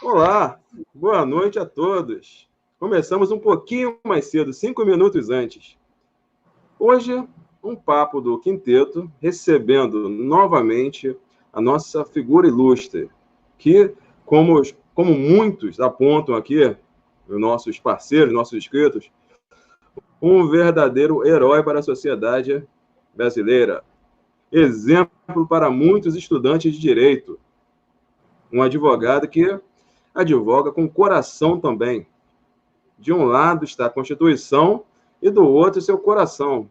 Olá, boa noite a todos. Começamos um pouquinho mais cedo, 5 minutos antes. Hoje, um papo do quinteto, recebendo novamente a nossa figura ilustre, que, como muitos apontam aqui, os nossos parceiros, nossos inscritos, um verdadeiro herói para a sociedade brasileira. Exemplo para muitos estudantes de direito. Um advogado que advoga com coração também. De um lado está a Constituição e do outro seu coração.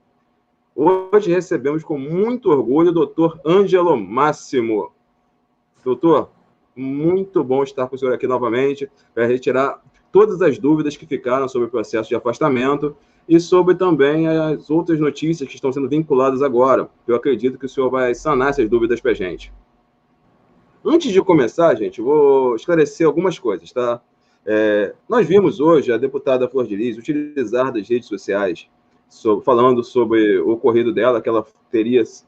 Hoje recebemos com muito orgulho o doutor Ângelo Máximo. Doutor, muito bom estar com o senhor aqui novamente para retirar todas as dúvidas que ficaram sobre o processo de afastamento e sobre também as outras notícias que estão sendo vinculadas agora. Eu acredito que o senhor vai sanar essas dúvidas para a gente. Antes de começar, gente, vou esclarecer algumas coisas, tá? Nós vimos hoje a deputada Flor de Lis utilizar das redes sociais, falando sobre o ocorrido dela, que ela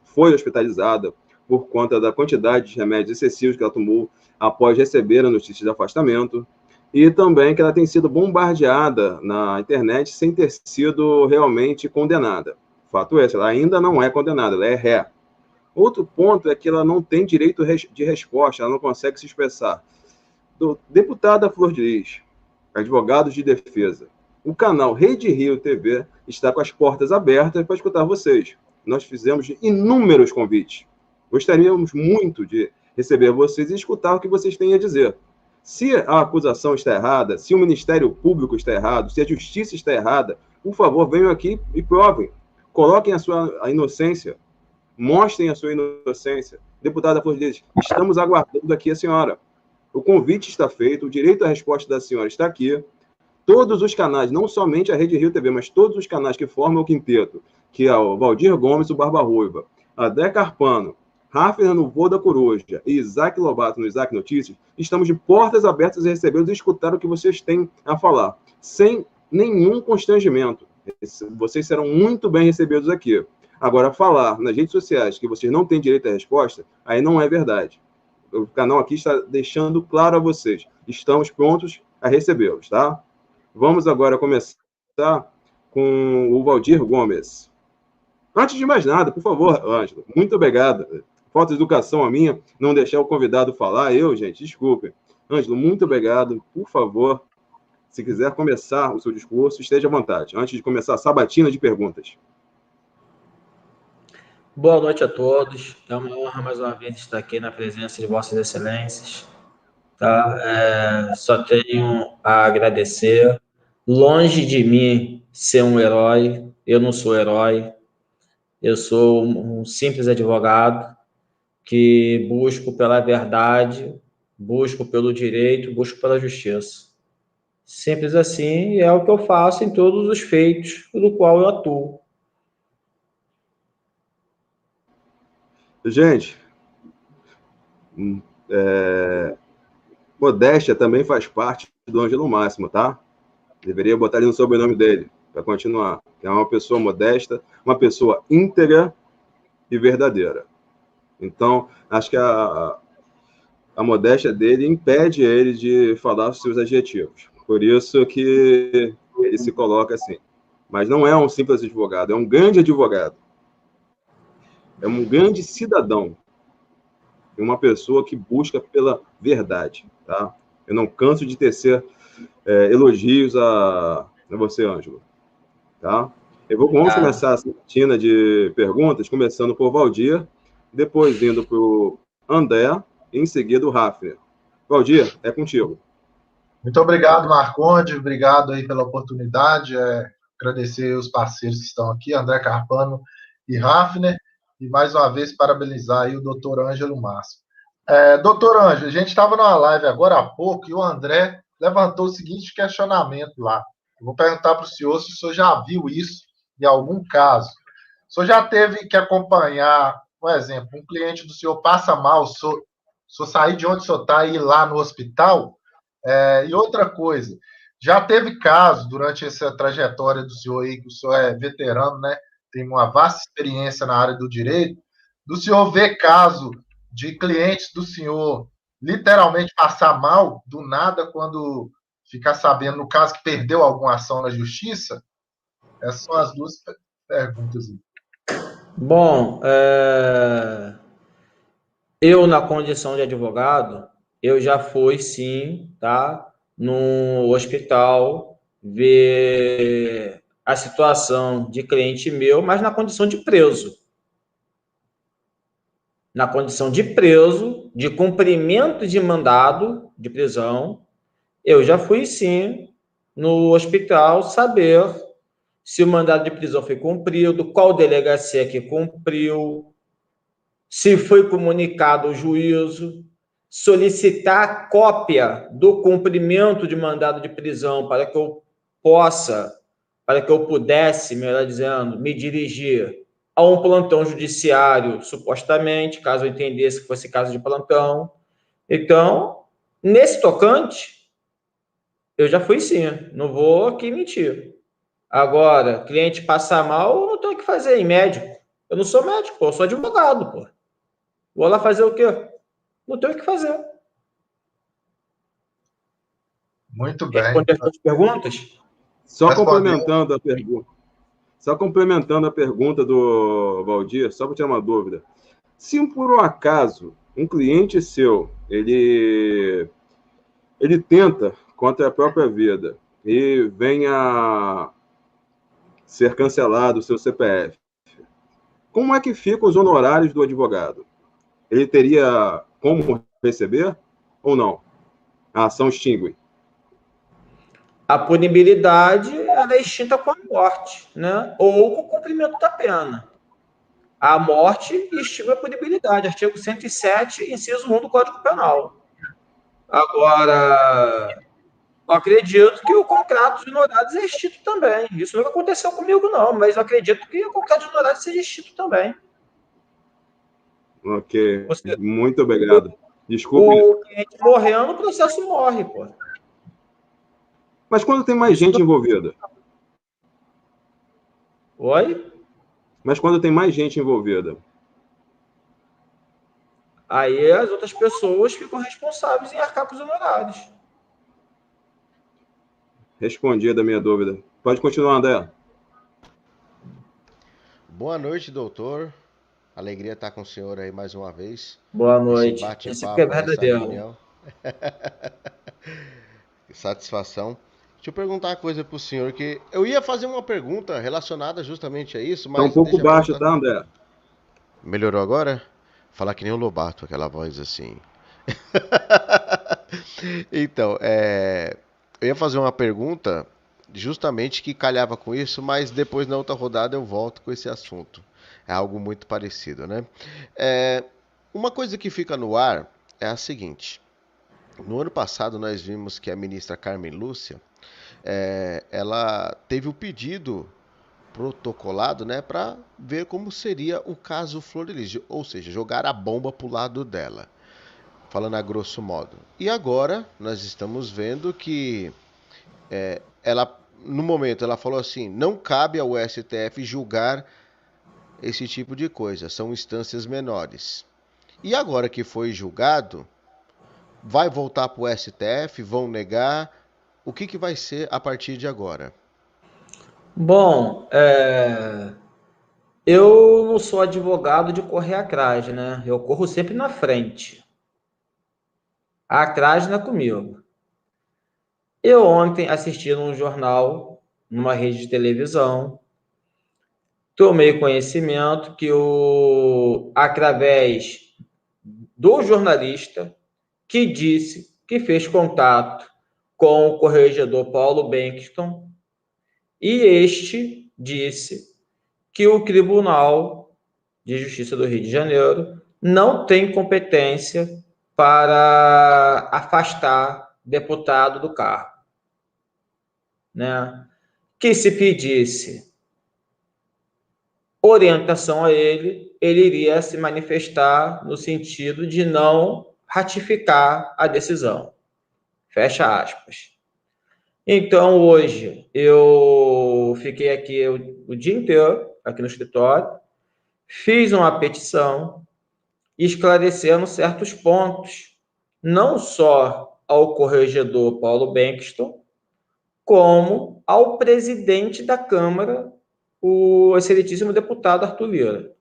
foi hospitalizada por conta da quantidade de remédios excessivos que ela tomou após receber a notícia de afastamento, e também que ela tem sido bombardeada na internet sem ter sido realmente condenada. Fato é, ela ainda não é condenada, ela é ré. Outro ponto é que ela não tem direito de resposta, ela não consegue se expressar. Deputada Flor de Lis, advogados de defesa, o canal Rede Rio TV está com as portas abertas para escutar vocês. Nós fizemos inúmeros convites. Gostaríamos muito de receber vocês e escutar o que vocês têm a dizer. Se a acusação está errada, se o Ministério Público está errado, se a Justiça está errada, por favor, venham aqui e provem. Coloquem a sua inocência. Mostrem a sua inocência. Deputada Flor de Lis, estamos aguardando aqui a senhora. O convite está feito, o direito à resposta da senhora está aqui. Todos os canais, não somente a Rede Rio TV, mas todos os canais que formam o quinteto, que é o Valdir Gomes, o Barba Ruiva, André Carpano, Rafner no Voo da Coruja e Isaac Lobato no Isaac Notícias, estamos de portas abertas a recebê-los e escutar o que vocês têm a falar, sem nenhum constrangimento. Vocês serão muito bem recebidos aqui. Agora, falar nas redes sociais que vocês não têm direito à resposta, aí não é verdade. O canal aqui está deixando claro a vocês. Estamos prontos a recebê-los, tá? Vamos agora começar com o Valdir Gomes. Antes de mais nada, por favor, Ângelo, muito obrigado. Falta de educação a minha, não deixar o convidado falar. Gente, desculpe. Ângelo, muito obrigado. Por favor, se quiser começar o seu discurso, esteja à vontade. Antes de começar a sabatina de perguntas. Boa noite a todos. É uma honra mais uma vez estar aqui na presença de Vossas Excelências. Tá? Só tenho a agradecer. Longe de mim ser um herói, eu não sou herói. Eu sou um simples advogado que busco pela verdade, busco pelo direito, busco pela justiça. Simples assim, é o que eu faço em todos os feitos do qual eu atuo. Gente, modéstia também faz parte do Ângelo Máximo, tá? Deveria botar ali no sobrenome dele, para continuar. É uma pessoa modesta, uma pessoa íntegra e verdadeira. Então, acho que a modéstia dele impede ele de falar os seus adjetivos. Por isso que ele se coloca assim. Mas não é um simples advogado, é um grande advogado. É um grande cidadão. E uma pessoa que busca pela verdade, tá? Eu não canso de tecer elogios a você, Ângelo, tá? Vamos começar a sabatina de perguntas, começando por Valdir, depois indo para o André, e em seguida o Rafner. Valdir, é contigo. Muito obrigado, Marconde, obrigado aí pela oportunidade, agradecer os parceiros que estão aqui, André Carpano e Rafner, e mais uma vez parabenizar aí o doutor Ângelo Máximo. Doutor Ângelo, a gente estava numa live agora há pouco e o André levantou o seguinte questionamento lá. Eu vou perguntar para o senhor se o senhor já viu isso em algum caso. O senhor já teve que acompanhar, por exemplo, um cliente do senhor passa mal, o senhor sair de onde o senhor está e ir lá no hospital? E outra coisa, já teve caso durante essa trajetória do senhor aí, que o senhor é veterano, né? Tem uma vasta experiência na área do direito, do senhor ver caso de clientes do senhor literalmente passar mal do nada quando ficar sabendo, no caso que perdeu alguma ação na justiça? Essas são as duas perguntas. Bom, eu, na condição de advogado, eu já fui, sim, tá, no hospital ver a situação de cliente meu, mas na condição de preso. Na condição de preso, de cumprimento de mandado de prisão, eu já fui, sim, no hospital saber se o mandado de prisão foi cumprido, qual delegacia que cumpriu, se foi comunicado ao juízo, solicitar cópia do cumprimento de mandado de prisão para que eu pudesse, melhor dizendo, me dirigir a um plantão judiciário, supostamente, caso eu entendesse que fosse caso de plantão. Então, nesse tocante, eu já fui, sim, não vou aqui mentir. Agora, cliente passar mal, eu não tenho o que fazer em médico. Eu não sou médico, pô, eu sou advogado, pô. Vou lá fazer o quê? Não tenho o que fazer. Muito bem. Responder as suas perguntas? Só complementando a pergunta do Valdir, só para tirar uma dúvida. Se por um acaso um cliente seu, ele tenta contra a própria vida e venha ser cancelado o seu CPF, como é que ficam os honorários do advogado? Ele teria como receber ou não? A ação extingue. A punibilidade ela é extinta com a morte, né? Ou com o cumprimento da pena. A morte extingue a punibilidade, artigo 107, inciso 1 do Código Penal. Agora, eu acredito que o contrato de honorários é extinto também. Isso nunca aconteceu comigo, não, mas eu acredito que o contrato de honorários seja extinto também. Ok, muito obrigado. Desculpe. O cliente morrendo, o processo morre, pô. Mas quando tem mais gente envolvida? Oi? Mas quando tem mais gente envolvida? Aí as outras pessoas ficam responsáveis em arcar com os honorários. Respondi a minha dúvida. Pode continuar, André. Boa noite, doutor. Alegria estar com o senhor aí mais uma vez. Boa noite. Esse bate-papo, Esse que é verdadeiro. essa reunião. Satisfação. Deixa eu perguntar uma coisa para o senhor, que eu ia fazer uma pergunta relacionada justamente a isso, mas... Está um pouco baixo, tá, André? Melhorou agora? Falar que nem o Lobato, aquela voz assim. Então, eu ia fazer uma pergunta justamente que calhava com isso, mas depois na outra rodada eu volto com esse assunto. É algo muito parecido, né? Uma coisa que fica no ar é a seguinte. No ano passado nós vimos que a ministra Carmen Lúcia, ela teve o pedido protocolado, né, para ver como seria o caso Flor de Lis, ou seja, jogar a bomba para o lado dela, falando a grosso modo. E agora nós estamos vendo que ela, no momento, ela falou assim, não cabe ao STF julgar esse tipo de coisa, são instâncias menores. E agora que foi julgado, vai voltar para o STF, vão negar, o que vai ser a partir de agora? Bom, eu não sou advogado de correr atrás, né? Eu corro sempre na frente. Atrás não é comigo. Eu ontem assisti num jornal, numa rede de televisão, tomei conhecimento que através do jornalista que disse que fez contato com o corregedor Paulo Benkston e este disse que o Tribunal de Justiça do Rio de Janeiro não tem competência para afastar deputado do cargo, né? Que se pedisse orientação a ele, ele iria se manifestar no sentido de não ratificar a decisão. Fecha aspas. Então, hoje, eu fiquei aqui o dia inteiro, aqui no escritório, fiz uma petição esclarecendo certos pontos não só ao corregedor Paulo Bengtson, como ao presidente da Câmara, o excelentíssimo deputado Arthur Lira.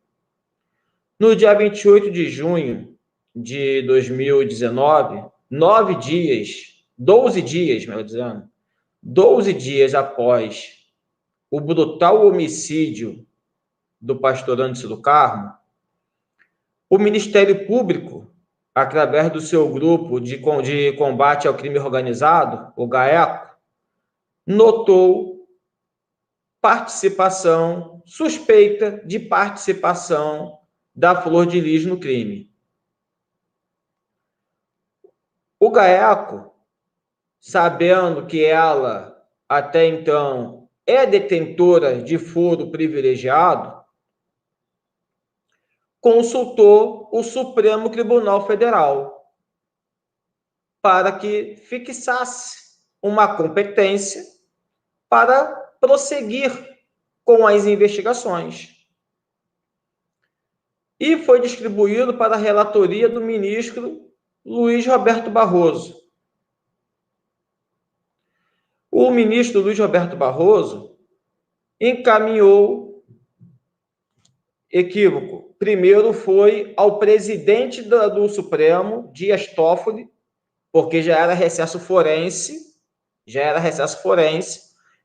No dia 28 de junho de 2019, 12 dias, melhor dizendo, 12 dias após o brutal homicídio do pastor Anderson do Carmo, o Ministério Público, através do seu grupo de combate ao crime organizado, o GAECO, notou suspeita de participação da Flor de Lis no crime. O GAECO, sabendo que ela, até então, é detentora de foro privilegiado, consultou o Supremo Tribunal Federal para que fixasse uma competência para prosseguir com as investigações. E foi distribuído para a relatoria do ministro Luiz Roberto Barroso. O ministro Luiz Roberto Barroso encaminhou equívoco. Primeiro foi ao presidente do Supremo, Dias Toffoli, porque já era recesso forense,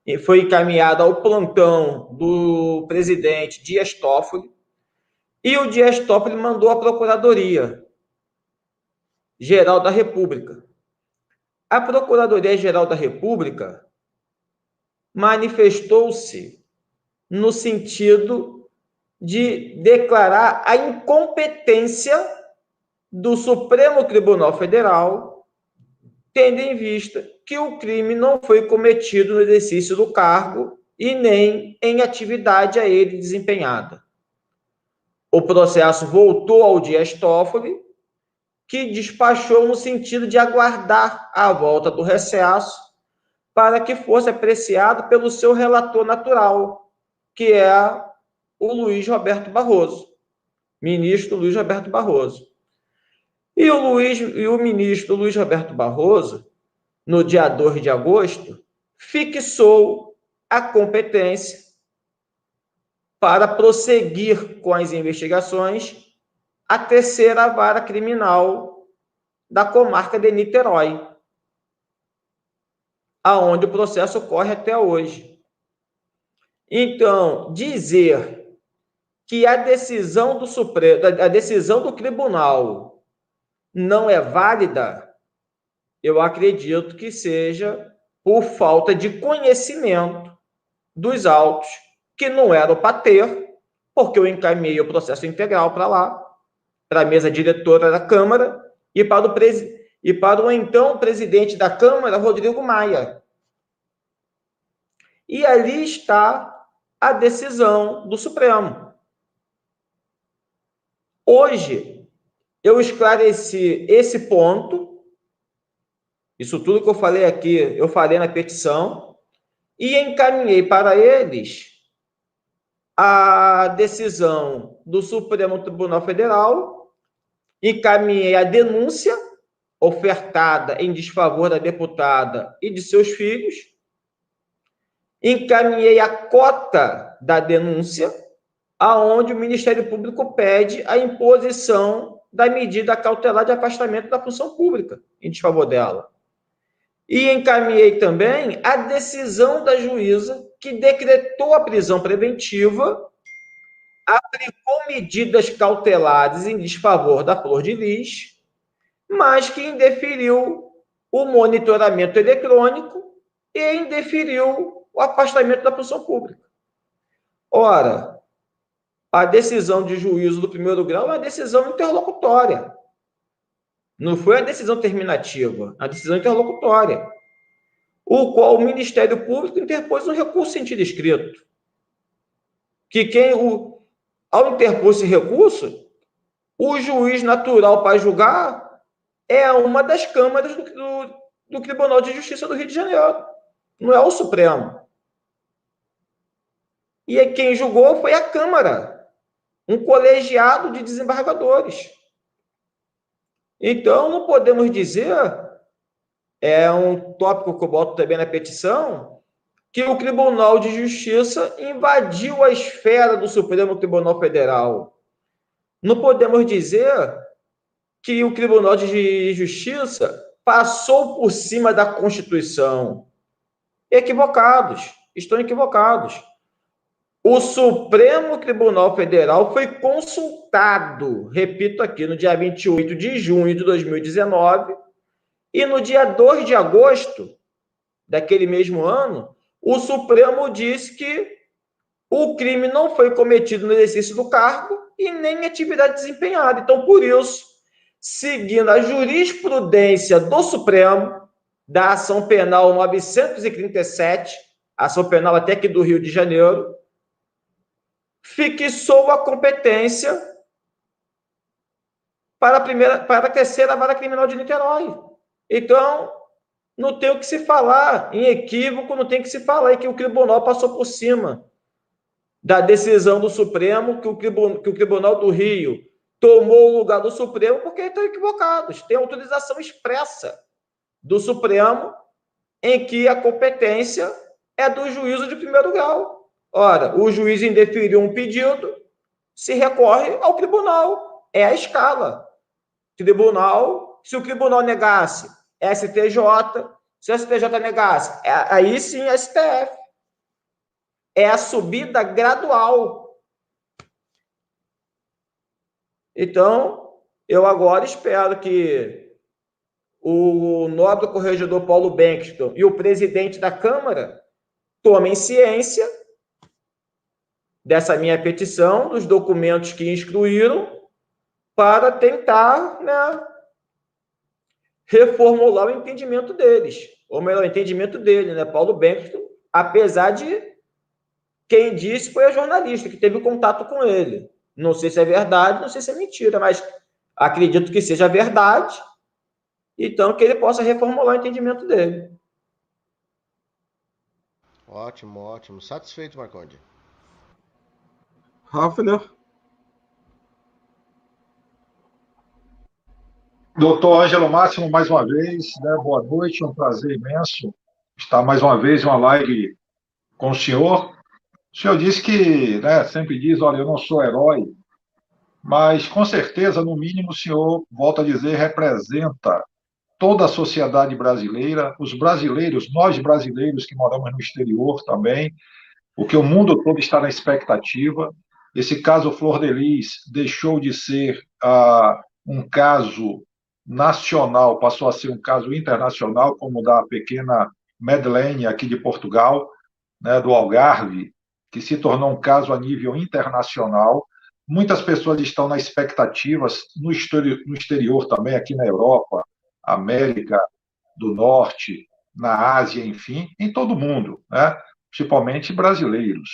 e foi encaminhado ao plantão do presidente Dias Toffoli, e o Dias Toffoli mandou à Procuradoria-Geral da República. A Procuradoria-Geral da República manifestou-se no sentido de declarar a incompetência do Supremo Tribunal Federal, tendo em vista que o crime não foi cometido no exercício do cargo e nem em atividade a ele desempenhada. O processo voltou ao Dias Toffoli, que despachou no sentido de aguardar a volta do recesso para que fosse apreciado pelo seu relator natural, que é o Luiz Roberto Barroso, ministro Luiz Roberto Barroso. E o ministro Luiz Roberto Barroso, no dia 2 de agosto, fixou a competência para prosseguir com as investigações a terceira vara criminal da comarca de Niterói, aonde o processo ocorre até hoje. Então, dizer que a decisão do Supremo, a decisão do tribunal não é válida, eu acredito que seja por falta de conhecimento dos autos, que não eram para ter, porque eu encaminhei o processo integral para lá, para a mesa diretora da Câmara e para o então presidente da Câmara, Rodrigo Maia. E ali está a decisão do Supremo. Hoje, eu esclareci esse ponto, isso tudo que eu falei aqui, eu falei na petição, e encaminhei para eles a decisão do Supremo Tribunal Federal, encaminhei a denúncia ofertada em desfavor da deputada e de seus filhos, encaminhei a cota da denúncia, aonde o Ministério Público pede a imposição da medida cautelar de afastamento da função pública em desfavor dela. E encaminhei também a decisão da juíza que decretou a prisão preventiva, aplicou medidas cautelares em desfavor da Flor de Lis, mas que indeferiu o monitoramento eletrônico e indeferiu o afastamento da função pública. Ora, a decisão de juízo do primeiro grau é uma decisão interlocutória. Não foi a decisão terminativa, a decisão interlocutória, o qual o Ministério Público interpôs um recurso em sentido escrito. Ao interpor esse recurso, o juiz natural para julgar é uma das câmaras do Tribunal de Justiça do Rio de Janeiro, não é o Supremo. E quem julgou foi a Câmara, um colegiado de desembargadores. Então, não podemos dizer, é um tópico que eu boto também na petição, que o Tribunal de Justiça invadiu a esfera do Supremo Tribunal Federal. Não podemos dizer que o Tribunal de Justiça passou por cima da Constituição. Equivocados, estão equivocados. O Supremo Tribunal Federal foi consultado, repito aqui, no dia 28 de junho de 2019, e no dia 2 de agosto daquele mesmo ano, o Supremo disse que o crime não foi cometido no exercício do cargo e nem em atividade desempenhada. Então, por isso, seguindo a jurisprudência do Supremo, da ação penal 937, ação penal até aqui do Rio de Janeiro, fixou a competência para a terceira vara criminal de Niterói. Então, não tem o que se falar em equívoco, não tem o que se falar em que o tribunal passou por cima da decisão do Supremo, que o Tribunal do Rio tomou o lugar do Supremo, porque estão equivocados. Tem autorização expressa do Supremo em que a competência é do juízo de primeiro grau. Ora, o juiz indeferiu um pedido, se recorre ao tribunal. É a escala. Tribunal, se o tribunal negasse, STJ, se o STJ negasse, aí sim STF. É a subida gradual. Então, eu agora espero que o nobre corregedor Paulo Bengtsson e o presidente da Câmara tomem ciência dessa minha petição, dos documentos que instruíram, para tentar, né, reformular o entendimento deles. Ou melhor, o entendimento dele, né, Paulo Bengtsson, apesar de quem disse foi a jornalista que teve contato com ele. Não sei se é verdade, não sei se é mentira, mas acredito que seja verdade, então que ele possa reformular o entendimento dele. Ótimo, ótimo. Satisfeito, Marconde? Hafner? Doutor Ângelo Máximo, mais uma vez, né, boa noite, um prazer imenso estar mais uma vez em uma live com o senhor. O senhor disse que, né, sempre diz, olha, eu não sou herói, mas com certeza, no mínimo, o senhor, volta a dizer, representa toda a sociedade brasileira, os brasileiros, nós brasileiros que moramos no exterior também, porque o mundo todo está na expectativa. Esse caso Flor de Lis deixou de ser um caso nacional, passou a ser um caso internacional, como o da pequena Madeleine, aqui de Portugal, né, do Algarve, que se tornou um caso a nível internacional. Muitas pessoas estão na expectativa, no exterior também, aqui na Europa, América do Norte, na Ásia, enfim, em todo o mundo, né? Principalmente brasileiros.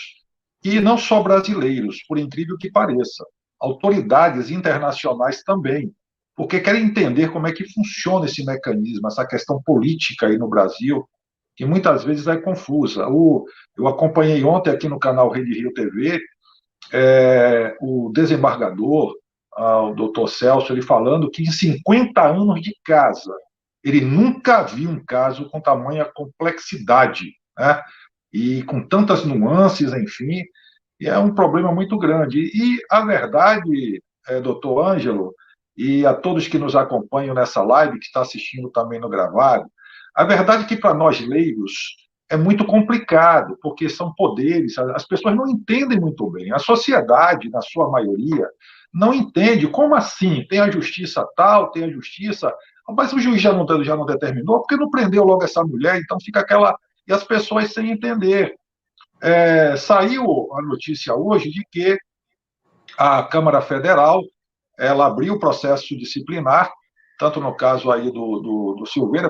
E não só brasileiros, por incrível que pareça, autoridades internacionais também, porque querem entender como é que funciona esse mecanismo, essa questão política aí no Brasil, que muitas vezes é confusa. Eu acompanhei ontem aqui no canal Rede Rio TV, o desembargador, o doutor Celso, ele falando que em 50 anos de casa, ele nunca viu um caso com tamanha complexidade, né? E com tantas nuances, enfim, e é um problema muito grande. E a verdade, doutor Ângelo, e a todos que nos acompanham nessa live, que está assistindo também no gravado, a verdade é que para nós leigos é muito complicado, porque são poderes, as pessoas não entendem muito bem. A sociedade, na sua maioria, não entende. Como assim? Tem a justiça tal, tem a justiça. Mas o juiz já não determinou, porque não prendeu logo essa mulher, então fica aquela. E as pessoas sem entender. Saiu a notícia hoje de que a Câmara Federal ela abriu o processo disciplinar, tanto no caso aí do Silveira,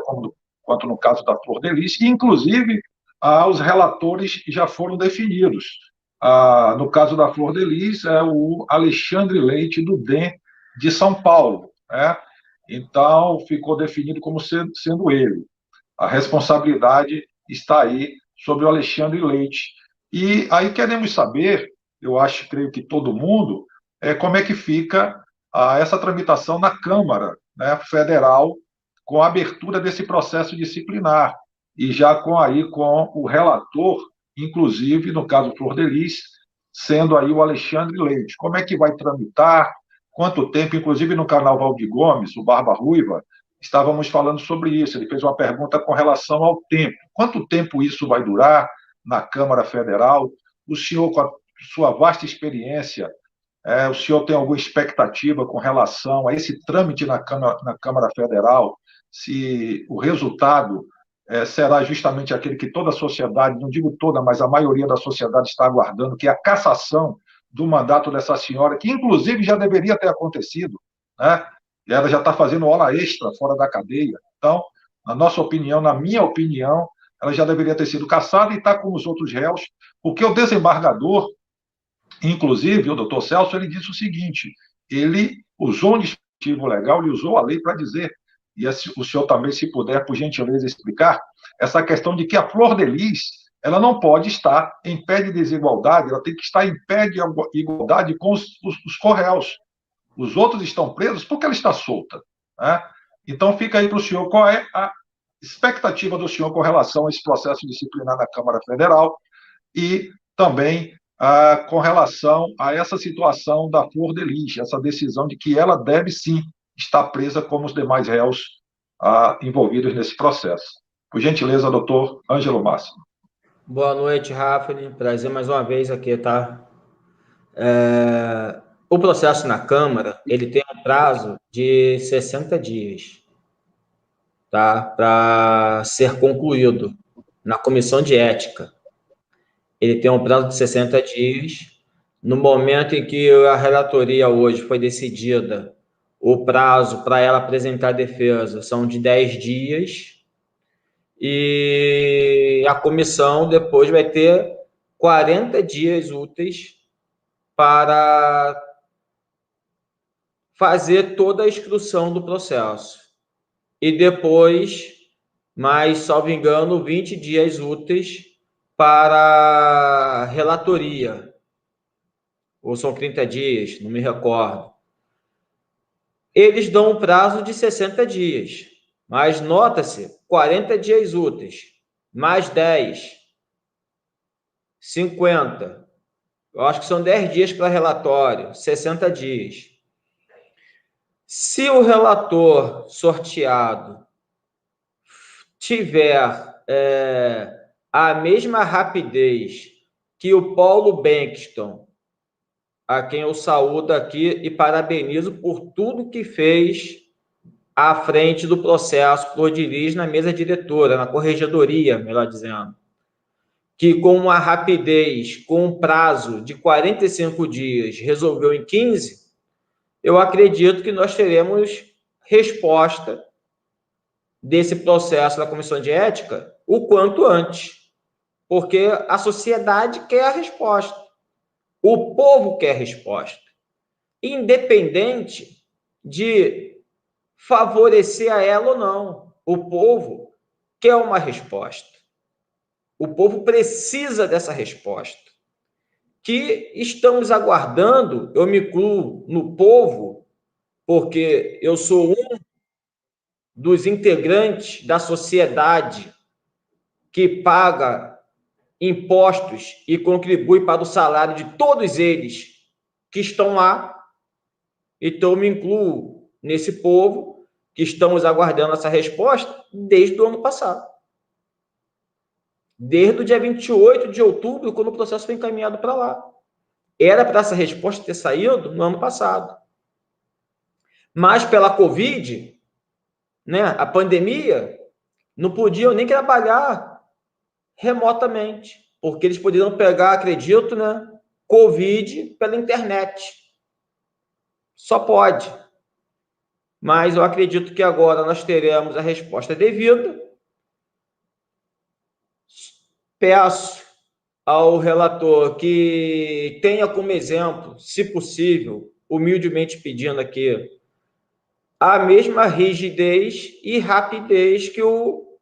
quanto no caso da Flor de Lis, e, inclusive, os relatores já foram definidos. No caso da Flor de Lis, é o Alexandre Leite, do DEM de São Paulo, né? Então, ficou definido como sendo ele. A responsabilidade está aí sobre o Alexandre Leite. E aí queremos saber, eu creio que todo mundo, como é que fica essa tramitação na Câmara, né, Federal, com a abertura desse processo disciplinar, e já com o relator, inclusive, no caso Flor de Lis, sendo aí o Alexandre Leite. Como é que vai tramitar? Quanto tempo? Inclusive, no canal Valdir Gomes, o Barba Ruiva, estávamos falando sobre isso. Ele fez uma pergunta com relação ao tempo. Quanto tempo isso vai durar na Câmara Federal? O senhor, com a sua vasta experiência, o senhor tem alguma expectativa com relação a esse trâmite na Câmara Federal? Se o resultado será justamente aquele que toda a sociedade, não digo toda, mas a maioria da sociedade está aguardando, que é a cassação do mandato dessa senhora, que inclusive já deveria ter acontecido, né? E ela já está fazendo hora extra fora da cadeia. Então, na nossa opinião, na minha opinião, ela já deveria ter sido cassada e está com os outros réus, porque o desembargador, inclusive, o doutor Celso, ele disse o seguinte: ele usou um dispositivo legal, ele usou a lei para dizer, e o senhor também, se puder, por gentileza, explicar, essa questão de que a Flor de Lis, ela não pode estar em pé de desigualdade, ela tem que estar em pé de igualdade com os corréus. Os outros estão presos porque ela está solta, né? Então, fica aí para o senhor qual é a expectativa do senhor com relação a esse processo disciplinar na Câmara Federal e também com relação a essa situação da Flor de Lis, essa decisão de que ela deve sim estar presa como os demais réus envolvidos nesse processo. Por gentileza, doutor Ângelo Máximo. Boa noite, Rafne. Prazer mais uma vez aqui, tá? O processo na Câmara, ele tem um prazo de 60 dias, tá? Para ser concluído na Comissão de Ética. Ele tem um prazo de 60 dias. No momento em que a relatoria hoje foi decidida, o prazo para ela apresentar a defesa são de 10 dias. E a comissão depois vai ter 40 dias úteis para fazer toda a instrução do processo. E depois, mais, salvo engano, 20 dias úteis para relatoria. Ou são 30 dias, não me recordo. Eles dão um prazo de 60 dias, mas nota-se 40 dias úteis, mais 10, 50. Eu acho que são 10 dias para relatório, 60 dias. Se o relator sorteado tiver a mesma rapidez que o Paulo Bankston, a quem eu saúdo aqui e parabenizo por tudo que fez à frente do processo Flor de Lis na mesa diretora, na corregedoria, melhor dizendo, que com uma rapidez, com um prazo de 45 dias, resolveu em 15, eu acredito que nós teremos resposta desse processo da Comissão de Ética o quanto antes, porque a sociedade quer a resposta, o povo quer a resposta, independente de favorecer a ela ou não. O povo quer uma resposta. O povo precisa dessa resposta. Que estamos aguardando, eu me incluo no povo, porque eu sou um dos integrantes da sociedade que paga impostos e contribui para o salário de todos eles que estão lá. Então, eu me incluo nesse povo que estamos aguardando essa resposta desde o ano passado. Desde o dia 28 de outubro, quando o processo foi encaminhado para lá. Era para essa resposta ter saído no ano passado. Mas pela Covid, né, a pandemia, não podiam nem trabalhar remotamente, porque eles poderiam pegar, acredito, né, Covid pela internet. Só pode. Mas eu acredito que agora nós teremos a resposta devida. Peço ao relator que tenha como exemplo, se possível, humildemente pedindo aqui, a mesma rigidez e rapidez que o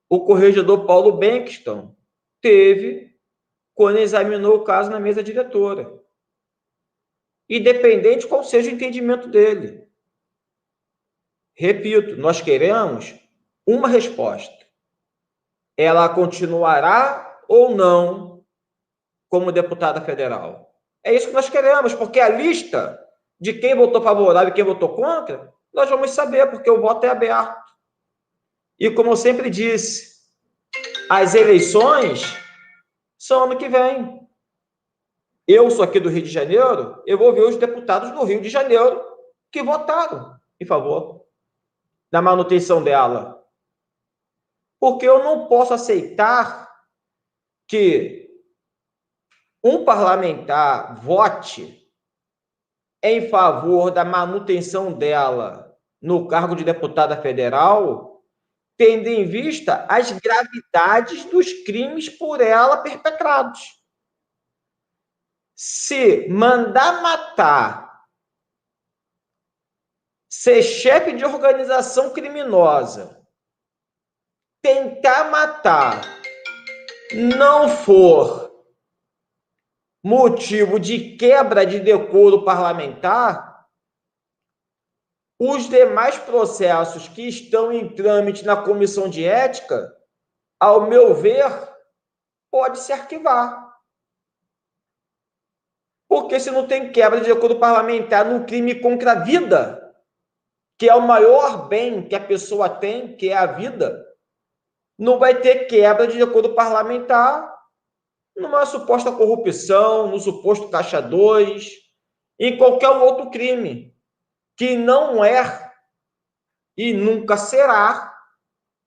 corregedor Paulo Bankston teve quando examinou o caso na mesa diretora. independente qual seja o entendimento dele. Repito, nós queremos uma resposta. Ela continuará ou não como deputada federal? É isso que nós queremos, porque a lista de quem votou favorável e quem votou contra, nós vamos saber, porque o voto é aberto. E como eu sempre disse, as eleições são ano que vem. Eu sou aqui do Rio de Janeiro, eu vou ver os deputados do Rio de Janeiro que votaram em favor da manutenção dela. Porque eu não posso aceitar que um parlamentar vote em favor da manutenção dela no cargo de deputada federal, tendo em vista as gravidades dos crimes por ela perpetrados. Se mandar matar, ser chefe de organização criminosa, tentar matar, não for motivo de quebra de decoro parlamentar, os demais processos que estão em trâmite na comissão de ética, ao meu ver, pode se arquivar. Porque se não tem quebra de decoro parlamentar num crime contra a vida, que é o maior bem que a pessoa tem, que é a vida, não vai ter quebra de decoro parlamentar numa suposta corrupção, no suposto caixa 2, em qualquer outro crime, que não é e nunca será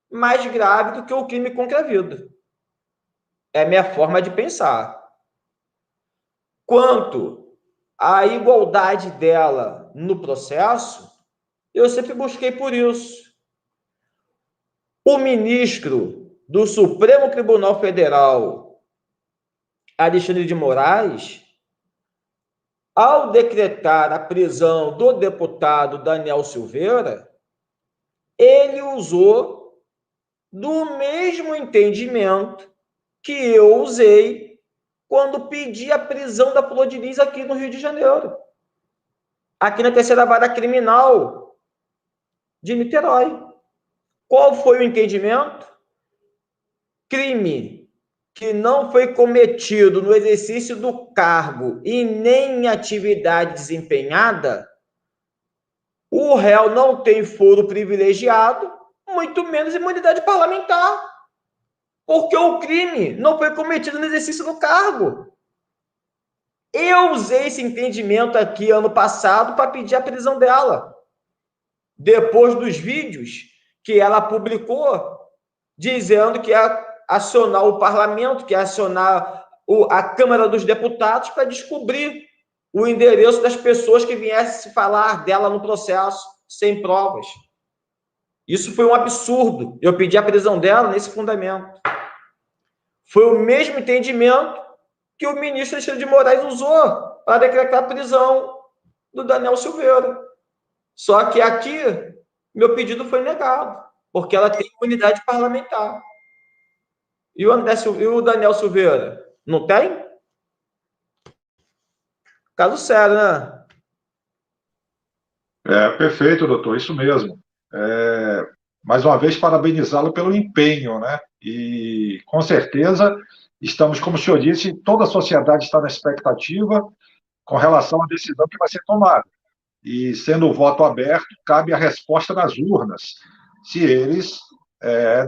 mais grave do que o crime contra a vida. É a minha forma de pensar. Quanto à igualdade dela no processo, eu sempre busquei por isso. O ministro do Supremo Tribunal Federal, Alexandre de Moraes, ao decretar a prisão do deputado Daniel Silveira, ele usou do mesmo entendimento que eu usei quando pedi a prisão da Flor de Lis aqui no Rio de Janeiro, aqui na terceira vara criminal de Niterói. Qual foi o entendimento? Crime que não foi cometido no exercício do cargo e nem em atividade desempenhada, o réu não tem foro privilegiado, muito menos imunidade parlamentar, porque o crime não foi cometido no exercício do cargo. Eu usei esse entendimento aqui ano passado para pedir a prisão dela, depois dos vídeos que ela publicou, dizendo que ia acionar o parlamento, que ia acionar a Câmara dos Deputados para descobrir o endereço das pessoas que viessem falar dela no processo, sem provas. Isso foi um absurdo. Eu pedi a prisão dela nesse fundamento. Foi o mesmo entendimento que o ministro Alexandre de Moraes usou para decretar a prisão do Daniel Silveira. Só que aqui, meu pedido foi negado, porque ela tem imunidade parlamentar. E o Daniel Silveira? Não tem? Caso sério, né? Perfeito, doutor, isso mesmo. Mais uma vez, parabenizá-lo pelo empenho, né? E, com certeza, estamos, como o senhor disse, toda a sociedade está na expectativa com relação à decisão que vai ser tomada. E, sendo o voto aberto, cabe a resposta nas urnas, se eles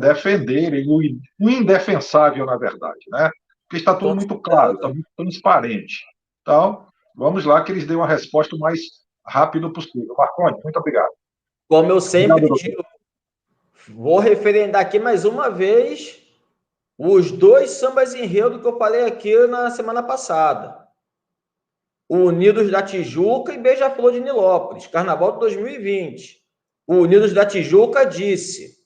defenderem o indefensável, na verdade, né? Porque está tudo muito claro, está muito transparente. Então, vamos lá que eles dêem uma resposta o mais rápido possível. Marcondes, muito obrigado. Como eu sempre digo, vou referendar aqui mais uma vez os dois sambas enredo que eu falei aqui na semana passada. Unidos da Tijuca e Beija-Flor de Nilópolis, Carnaval de 2020. O Unidos da Tijuca disse: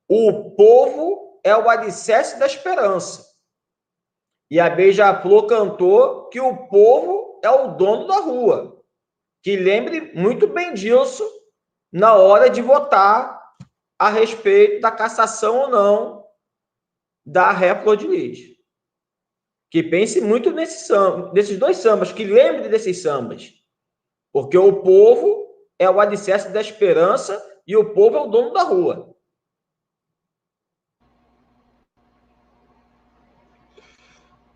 o povo é o alicerce da esperança. E a Beija-Flor cantou que o povo é o dono da rua. Que lembre muito bem disso na hora de votar a respeito da cassação ou não da Ré Flor de Lis. Que pense muito nesses dois sambas, que lembre desses sambas. Porque o povo é o alicerce da esperança e o povo é o dono da rua.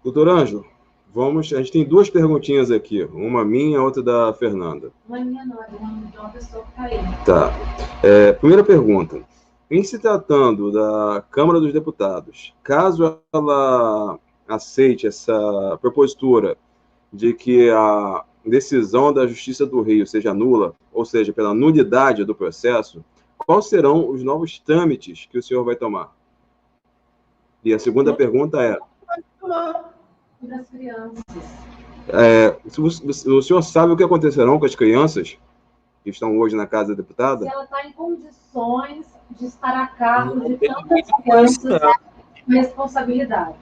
Doutor Ângelo, a gente tem duas perguntinhas aqui, uma minha e outra da Fernanda. Uma minha não, é de uma pessoa que está aí. Tá. Primeira pergunta. Em se tratando da Câmara dos Deputados, caso ela aceite essa propositura de que a decisão da Justiça do Rio seja nula, ou seja, pela nulidade do processo, quais serão os novos trâmites que o senhor vai tomar? E a segunda pergunta é... Das crianças. O senhor sabe o que acontecerão com as crianças que estão hoje na Casa da Deputada? Se ela está em condições de estar a cargo de tantas crianças com responsabilidade.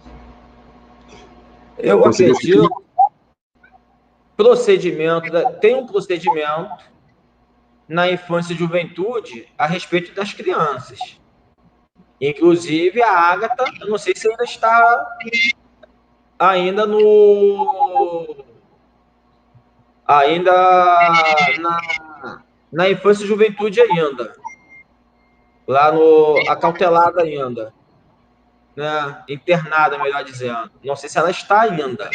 Eu acredito. Tem um procedimento na infância e juventude a respeito das crianças. Inclusive, a Ágata, eu não sei se ainda está na infância e juventude ainda. Lá acautelada ainda. Né? Internada, melhor dizendo. Não sei se ela está ainda.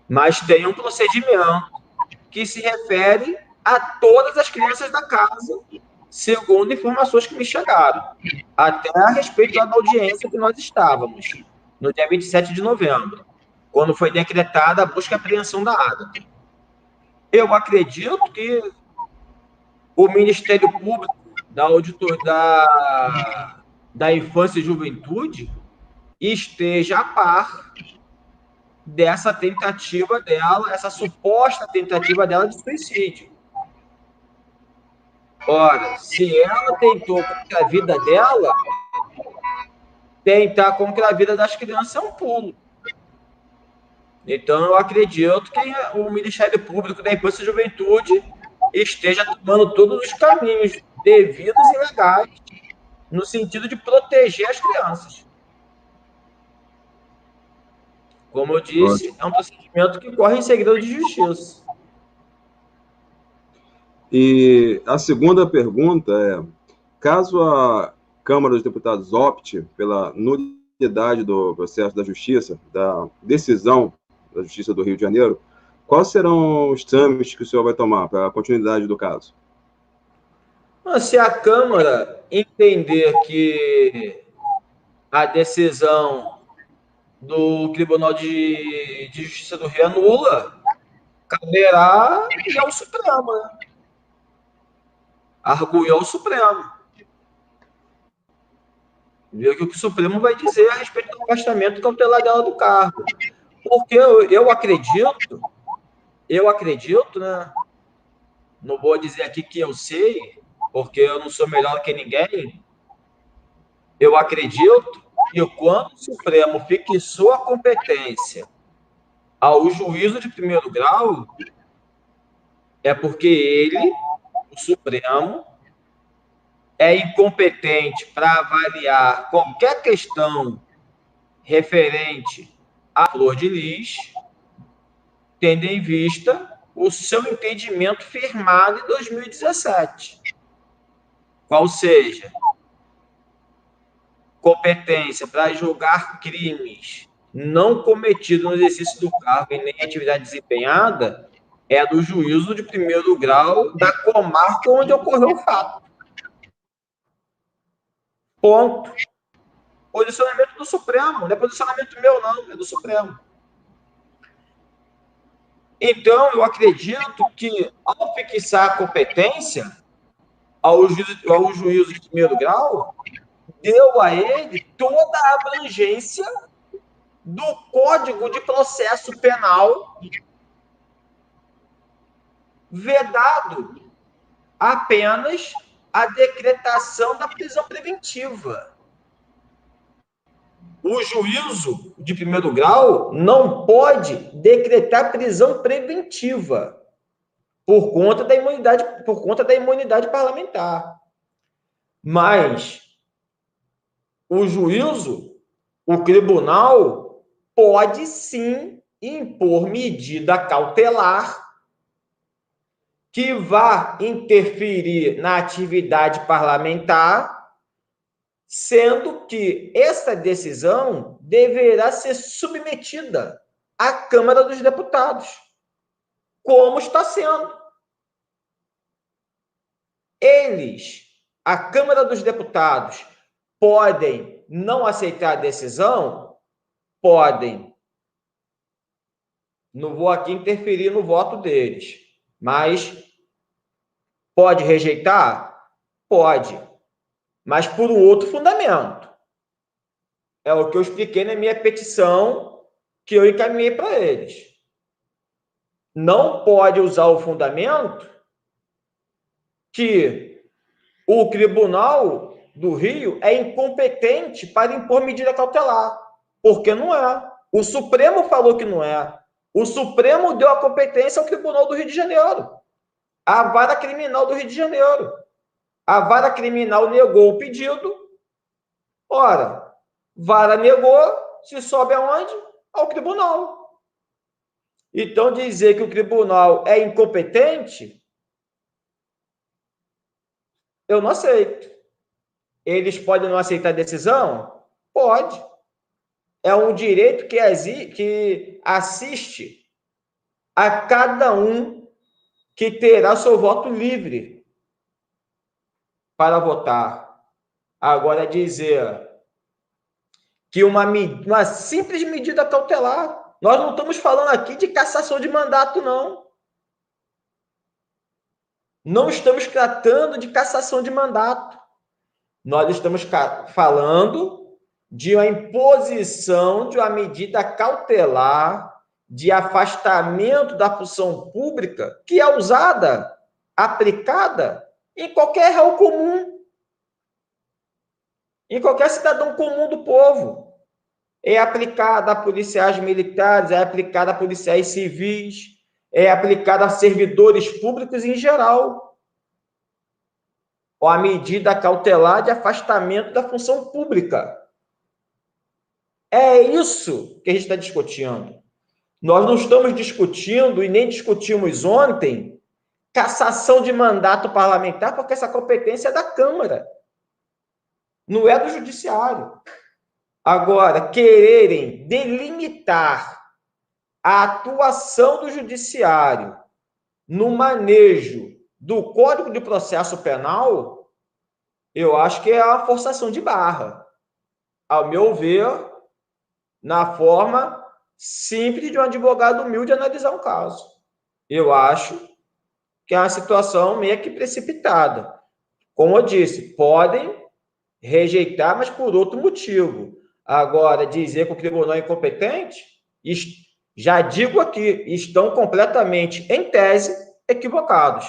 Mas tem um procedimento que se refere a todas as crianças da casa, segundo informações que me chegaram. Até a respeito da audiência que nós estávamos, no dia 27 de novembro, quando foi decretada a busca e apreensão da Ágata. Eu acredito que o Ministério Público da Infância e Juventude esteja a par dessa tentativa dela, essa suposta tentativa dela de suicídio. Ora, se ela tentou contra a vida dela, tentar contra a vida das crianças é um pulo. Então, eu acredito que o Ministério Público da Infância e Juventude esteja tomando todos os caminhos devidos e legais no sentido de proteger as crianças. Como eu disse, é um procedimento que corre em segredo de justiça. E a segunda pergunta é, caso a Câmara dos Deputados opte pela nulidade do processo da Justiça, da decisão da Justiça do Rio de Janeiro, quais serão os trâmites que o senhor vai tomar para a continuidade do caso? Se a Câmara entender que a decisão do Tribunal de Justiça do Rio é nula, caberá ao Supremo, né? Arguir ao Supremo. Ver o que o Supremo vai dizer a respeito do afastamento cautelar dela do cargo. Porque eu acredito, né? Não vou dizer aqui que eu sei, porque eu não sou melhor que ninguém. Eu acredito que quando o Supremo fixou a competência ao juízo de primeiro grau, é porque ele, o Supremo, é incompetente para avaliar qualquer questão referente à Flor de Lis, tendo em vista o seu entendimento firmado em 2017. Qual seja, competência para julgar crimes não cometidos no exercício do cargo e nem atividade desempenhada é do juízo de primeiro grau da comarca onde ocorreu o fato. Ponto. Posicionamento do Supremo, não é posicionamento meu, não, é do Supremo. Então, eu acredito que, ao fixar a competência ao juízo de primeiro grau, deu a ele toda a abrangência do Código de Processo Penal, vedado apenas a decretação da prisão preventiva. O juízo de primeiro grau não pode decretar prisão preventiva por conta da imunidade parlamentar. Mas o juízo, o tribunal, pode sim impor medida cautelar que vá interferir na atividade parlamentar, sendo que essa decisão deverá ser submetida à Câmara dos Deputados, como está sendo. Eles, a Câmara dos Deputados, podem não aceitar a decisão? Podem. Não vou aqui interferir no voto deles, mas pode rejeitar? Pode, mas por um outro fundamento. É o que eu expliquei na minha petição que eu encaminhei para eles. Não pode usar o fundamento que o Tribunal do Rio é incompetente para impor medida cautelar, porque não é. O Supremo falou que não é. O Supremo deu a competência ao Tribunal do Rio de Janeiro, à Vara Criminal do Rio de Janeiro. A Vara Criminal negou o pedido. Ora, Vara negou, se sobe aonde? Ao Tribunal. Então, dizer que o Tribunal é incompetente, eu não aceito. Eles podem não aceitar a decisão? Pode. É um direito que assiste a cada um que terá seu voto livre para votar. Agora, dizer que uma simples medida cautelar, nós não estamos falando aqui de cassação de mandato, não. Não estamos tratando de cassação de mandato. Nós estamos falando de uma imposição de uma medida cautelar de afastamento da função pública que é usada, aplicada em qualquer réu comum, em qualquer cidadão comum do povo. É aplicada a policiais militares, é aplicada a policiais civis, é aplicada a servidores públicos em geral. Ou a medida cautelar de afastamento da função pública. É isso que a gente está discutindo. Nós não estamos discutindo, e nem discutimos ontem, cassação de mandato parlamentar, porque essa competência é da Câmara, não é do Judiciário. Agora, quererem delimitar a atuação do Judiciário no manejo do Código de Processo Penal, eu acho que é a forçação de barra. Ao meu ver, na forma simples de um advogado humilde analisar um caso. Eu acho que é uma situação meio que precipitada. Como eu disse, podem rejeitar, mas por outro motivo. Agora, dizer que o tribunal é incompetente, já digo aqui, estão completamente, em tese, equivocados.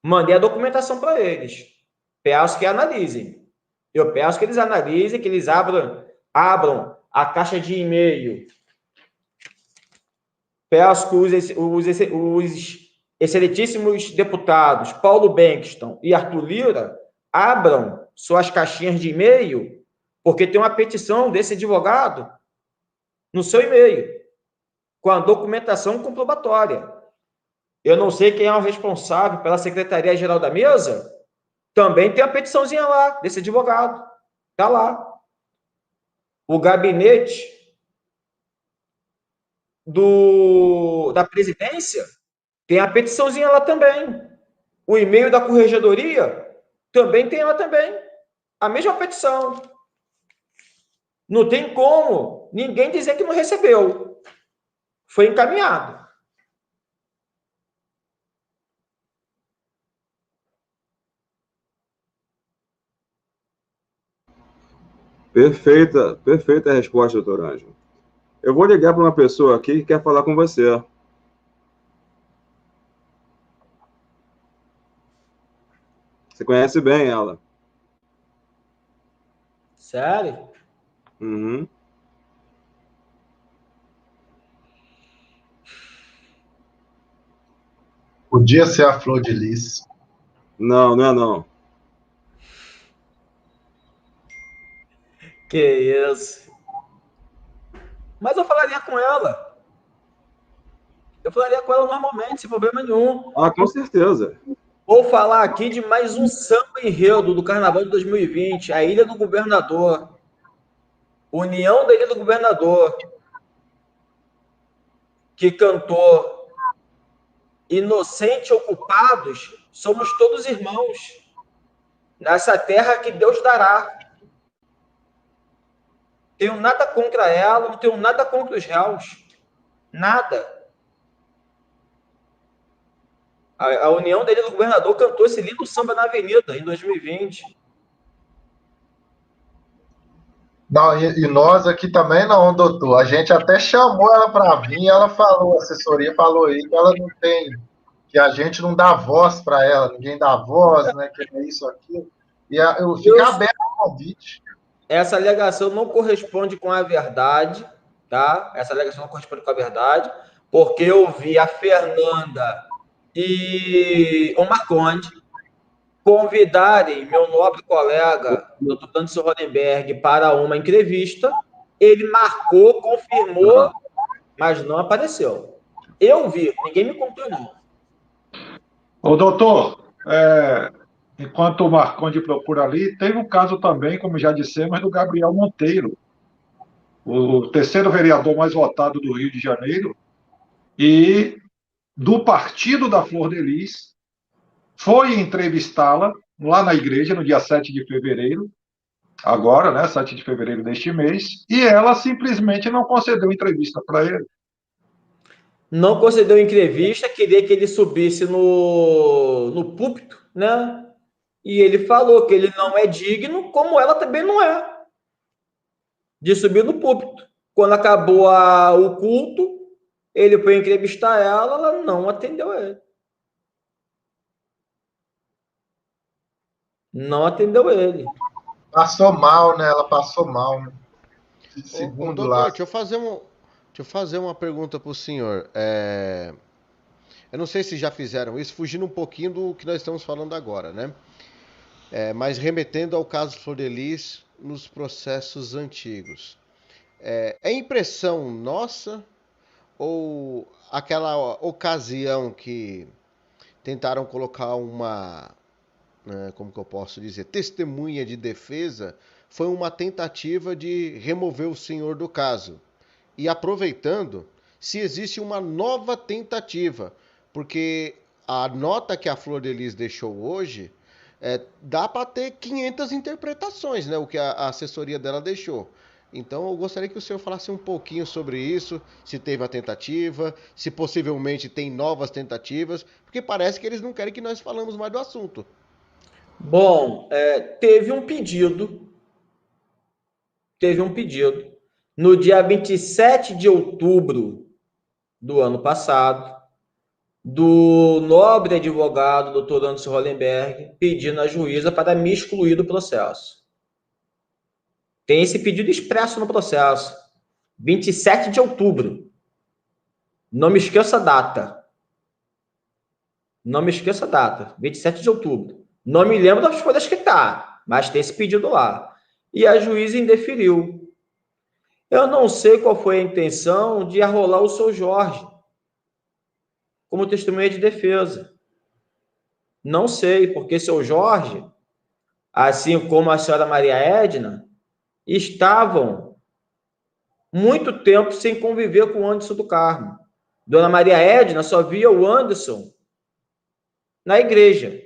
Mandei a documentação para eles. Peço que analisem. Eu peço que eles analisem, que eles abram a caixa de e-mail. Peço que os excelentíssimos deputados Paulo Bengtsson e Arthur Lira abram suas caixinhas de e-mail, porque tem uma petição desse advogado no seu e-mail, com a documentação comprobatória. Eu não sei quem é o responsável pela Secretaria-Geral da Mesa, também tem a petiçãozinha lá, desse advogado. Está lá. O gabinete da presidência tem a petiçãozinha lá também. O e-mail da corregedoria também tem lá também. A mesma petição. Não tem como ninguém dizer que não recebeu. Foi encaminhado. Perfeita a resposta, doutor Ângelo. Eu vou ligar para uma pessoa aqui que quer falar com você. Você conhece bem ela. Sério? Uhum. Podia ser a Flor de Lis. Não, não é não. Que isso. Mas eu falaria com ela. Eu falaria com ela normalmente, sem problema nenhum. Ah, com certeza. Vou falar aqui de mais um samba enredo do Carnaval de 2020, a Ilha do Governador. União da Ilha do Governador, que cantou Inocente Ocupados, somos todos irmãos, nessa terra que Deus dará. Tenho nada contra ela, não tenho nada contra os réus. Nada. A União da Ilha do Governador cantou esse lindo samba na Avenida, em 2020. Não, e nós aqui também não, doutor. A gente até chamou ela para vir, ela falou, a assessoria falou aí que ela não tem, que a gente não dá voz para ela, ninguém dá voz, né? Que é isso, aquilo. E eu fico aberto ao convite. Essa alegação não corresponde com a verdade, tá? Essa alegação não corresponde com a verdade, porque eu vi a Fernanda e o Marconde convidarem meu nobre colega, Dr. Anderson Rodenberg, para uma entrevista. Ele marcou, confirmou, mas não apareceu. Eu vi, ninguém me contou, não. Ô, doutor, enquanto o Marconde procura ali, teve um caso também, como já dissemos, do Gabriel Monteiro, o terceiro vereador mais votado do Rio de Janeiro, e do partido da Flor de Lis, foi entrevistá-la lá na igreja no dia 7 de fevereiro, agora, né, 7 de fevereiro deste mês, e ela simplesmente não concedeu entrevista para ele. Não concedeu entrevista, queria que ele subisse no púlpito, né? E ele falou que ele não é digno, como ela também não é, de subir no púlpito. Quando acabou o culto, ele foi entrevistar ela não atendeu ele. Não atendeu ele. Passou mal, né? Ela passou mal, né? Segundo doutor, deixa eu fazer uma pergunta para o senhor. Eu não sei se já fizeram isso, fugindo um pouquinho do que nós estamos falando agora, né? Mas remetendo ao caso Flor de Lis nos processos antigos. É impressão nossa ou aquela ocasião que tentaram colocar uma, como que eu posso dizer, testemunha de defesa, foi uma tentativa de remover o senhor do caso? E aproveitando, se existe uma nova tentativa, porque a nota que a Flor de Lis deixou hoje, dá para ter 500 interpretações, né, o que a assessoria dela deixou. Então eu gostaria que o senhor falasse um pouquinho sobre isso, se teve a tentativa, se possivelmente tem novas tentativas, porque parece que eles não querem que nós falamos mais do assunto. Bom, teve um pedido no dia 27 de outubro do ano passado, do nobre advogado Dr. Anderson Rodenberg, pedindo à juíza para me excluir do processo. Tem esse pedido expresso no processo. 27 de outubro. Não me esqueça a data. 27 de outubro. Não me lembro das folhas que está, mas tem esse pedido lá. E a juíza indeferiu. Eu não sei qual foi a intenção de arrolar o seu Jorge como testemunha de defesa. Não sei, porque seu Jorge, assim como a senhora Maria Edna, estavam muito tempo sem conviver com o Anderson do Carmo. Dona Maria Edna só via o Anderson na igreja,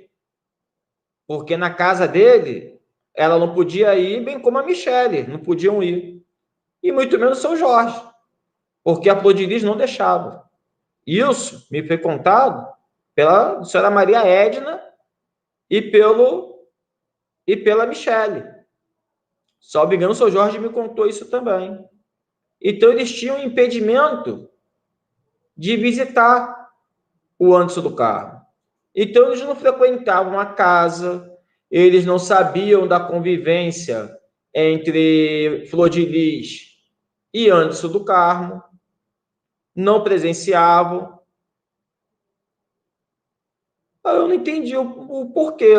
porque na casa dele ela não podia ir, bem como a Michele não podiam ir, e muito menos o seu Jorge, porque a Flor de Lis não deixava. Isso me foi contado pela senhora Maria Edna e pela Michele. Só me engano, o seu Jorge me contou isso também. Então, eles tinham impedimento de visitar o Anderson do Carmo. Então, eles não frequentavam a casa, eles não sabiam da convivência entre Flor de Lis e Anderson do Carmo, não presenciavam. Eu não entendi o porquê.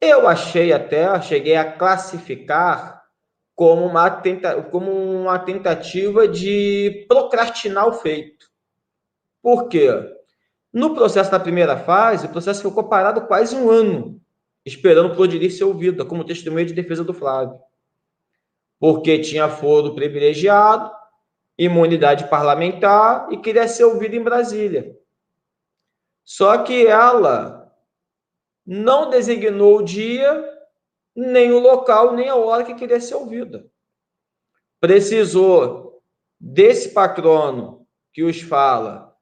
Eu cheguei a classificar como uma tentativa de procrastinar o feito. Por quê? No processo da primeira fase, o processo ficou parado quase um ano, esperando por Odir ser ouvida, como testemunha de defesa do Flávio. Porque tinha foro privilegiado, imunidade parlamentar e queria ser ouvida em Brasília. Só que ela não designou o dia, nem o local, nem a hora que queria ser ouvida. Precisou desse patrono que os fala,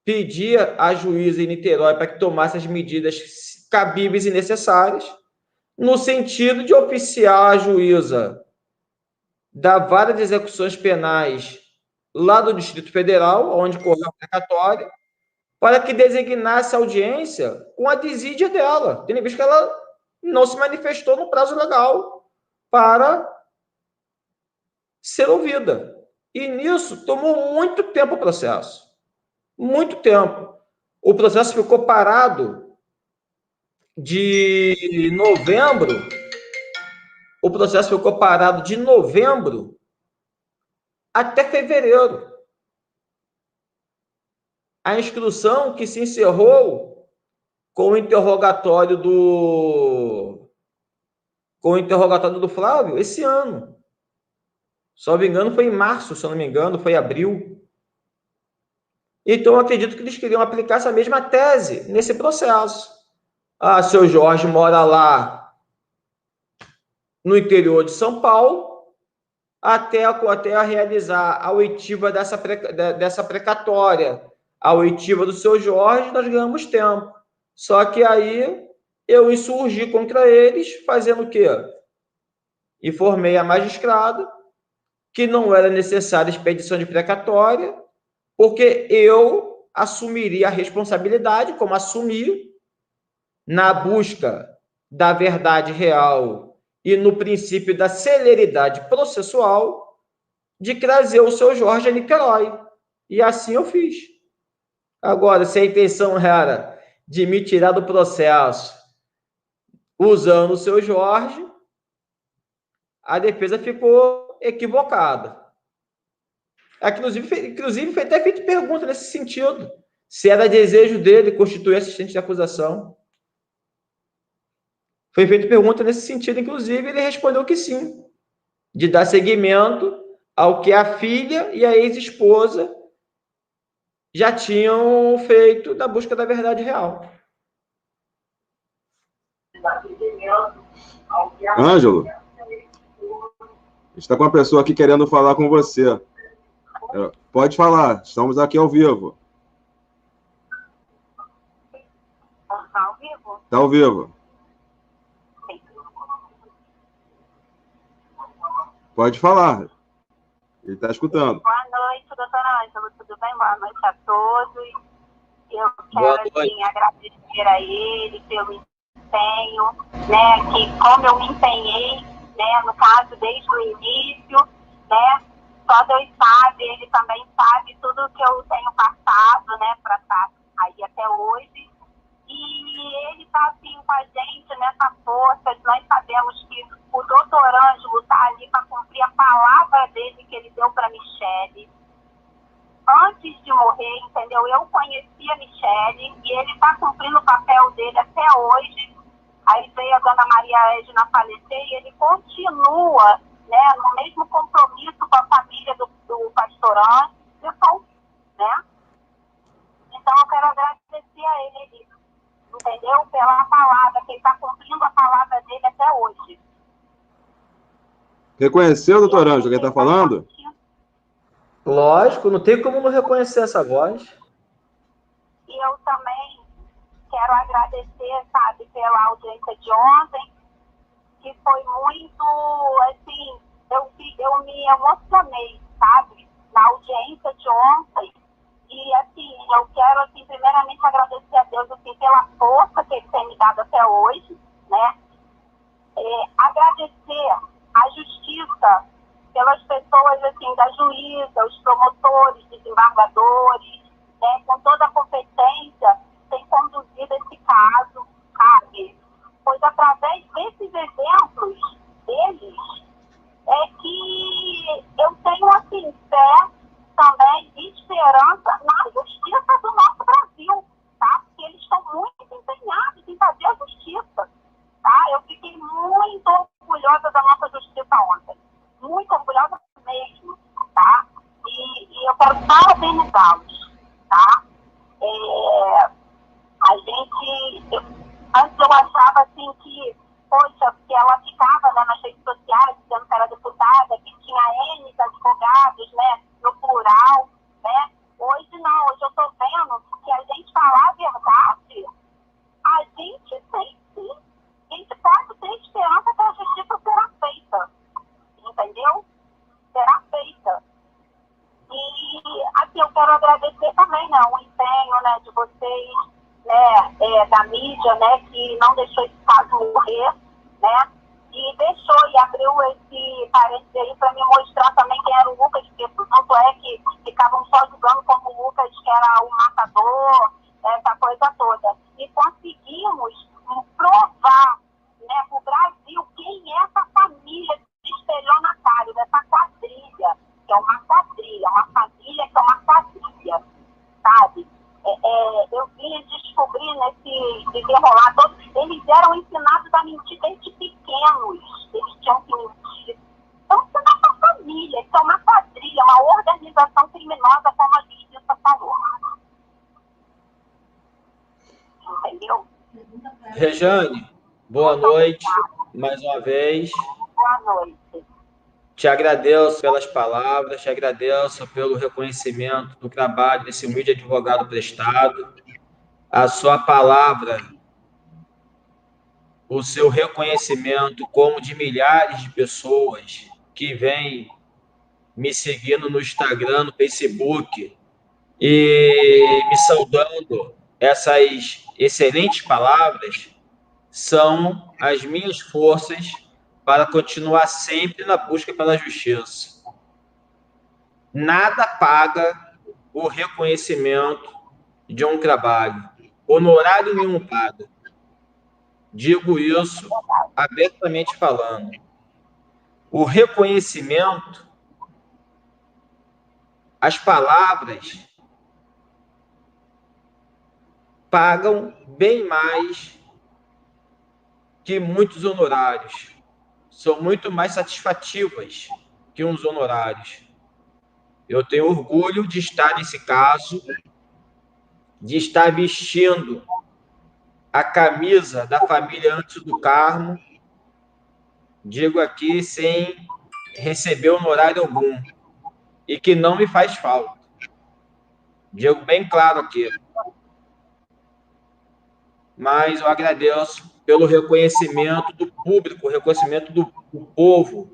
pedir à juíza em Niterói para que tomasse as medidas cabíveis e necessárias, no sentido de oficiar a juíza da Vara de Execuções Penais lá do Distrito Federal, onde correu a precatória, para que designasse a audiência com a desídia dela, tendo visto que ela não se manifestou no prazo legal para ser ouvida. E nisso tomou muito tempo o processo. Muito tempo. O processo ficou parado de novembro. O processo ficou parado de novembro até fevereiro. A instrução que se encerrou com o interrogatório do Flávio esse ano. Se não me engano, foi em março, se não me engano, foi em abril. Então, eu acredito que eles queriam aplicar essa mesma tese nesse processo. Ah, seu Jorge mora lá no interior de São Paulo, até realizar a oitiva dessa precatória, a oitiva do seu Jorge, nós ganhamos tempo. Só que aí eu insurgi contra eles, fazendo o quê? Informei a magistrada que não era necessária expedição de precatória, porque eu assumiria a responsabilidade, como assumi, na busca da verdade real e no princípio da celeridade processual, de trazer o seu Jorge a Niterói. E assim eu fiz. Agora, se a intenção era de me tirar do processo usando o seu Jorge, a defesa ficou equivocada. Inclusive, foi até feita pergunta nesse sentido, se era desejo dele constituir assistente de acusação. Foi feita pergunta nesse sentido, inclusive, ele respondeu que sim, de dar seguimento ao que a filha e a ex-esposa já tinham feito da busca da verdade real. Ângelo, está com uma pessoa aqui querendo falar com você. Pode falar, estamos aqui ao vivo. Está ao vivo? Está ao vivo. Sim. Pode falar. Ele está escutando. Boa noite, doutora Ângelo. Tudo bem? Boa noite a todos. Eu quero, assim, agradecer a ele pelo empenho, né? Que como eu me empenhei, né? No caso, desde o início, né? Só Deus sabe, ele também sabe tudo que eu tenho passado, né? Para estar aí até hoje. E ele está assim com a gente nessa força. Nós sabemos que o doutor Ângelo está ali para cumprir a palavra dele que ele deu para Michele. Antes de morrer, entendeu? Eu conheci a Michele e ele está cumprindo o papel dele até hoje. Aí veio a dona Maria Edna falecer e ele continua, né, no mesmo compromisso com a família do pastor Ângelo, né? Então eu quero agradecer a ele, entendeu? Pela palavra, que ele está cumprindo a palavra dele até hoje. Reconheceu, doutor Ângelo, quem está falando? Lógico, não tem como não reconhecer essa voz. E eu também quero agradecer, sabe, pela audiência de ontem, que foi muito, assim, eu me emocionei, sabe, na audiência de ontem. E, assim, eu quero, assim, primeiramente agradecer a Deus, assim, pela força que ele tem me dado até hoje, né? Agradecer a justiça pelas pessoas, assim, da juíza, os promotores, desembargadores, né, com toda a competência, tem conduzido esse caso, sabe? Pois através desses exemplos deles, é que eu tenho, assim, fé também esperança na justiça do nosso Brasil, tá? Porque eles estão muito empenhados em fazer a justiça, tá? Eu fiquei muito orgulhosa da nossa justiça ontem, muito orgulhosa mesmo, tá? E eu quero parabenizá-los, tá? A gente, antes eu achava assim que, poxa, porque ela ficava, né, nas redes sociais dizendo que era deputada, que tinha N advogados, né, no plural, né? Hoje não, hoje eu estou vendo que a gente falar a verdade, a gente tem sim, a gente pode ter esperança que a justiça será feita, entendeu? Será feita. E aqui eu quero agradecer também, né, o empenho, né, de vocês, né, da mídia, né, que não deixou esse caso morrer, né, e deixou e abriu esse parênteses aí para me mostrar também quem era o Lucas, porque tanto é que ficavam só julgando como o Lucas, que era o matador, essa coisa toda. E conseguimos provar, né, para o Brasil quem é essa família estelionatária, dessa quadrilha, que é uma quadrilha, uma família que é uma quadrilha, sabe? Eu vim descobrir nesse desenrolar todo, eles eram ensinados a mentir desde pequenos, eles tinham que mentir. Então, isso não é uma família, isso é uma quadrilha, uma organização criminosa, como a justiça falou. Entendeu? Rejane, boa noite, mais uma vez. Boa noite. Te agradeço pelas palavras, te agradeço pelo reconhecimento do trabalho desse humilde advogado prestado. A sua palavra, o seu reconhecimento, como de milhares de pessoas que vêm me seguindo no Instagram, no Facebook, e me saudando, essas excelentes palavras são as minhas forças para continuar sempre na busca pela justiça. Nada paga o reconhecimento de um trabalho. Honorário nenhum paga. Digo isso abertamente falando. O reconhecimento, as palavras pagam bem mais que muitos honorários. São muito mais satisfativas que uns honorários. Eu tenho orgulho de estar nesse caso, de estar vestindo a camisa da família Antes do Carmo, digo aqui sem receber honorário algum, e que não me faz falta. Digo bem claro aqui. Mas eu agradeço pelo reconhecimento do público, o reconhecimento do povo,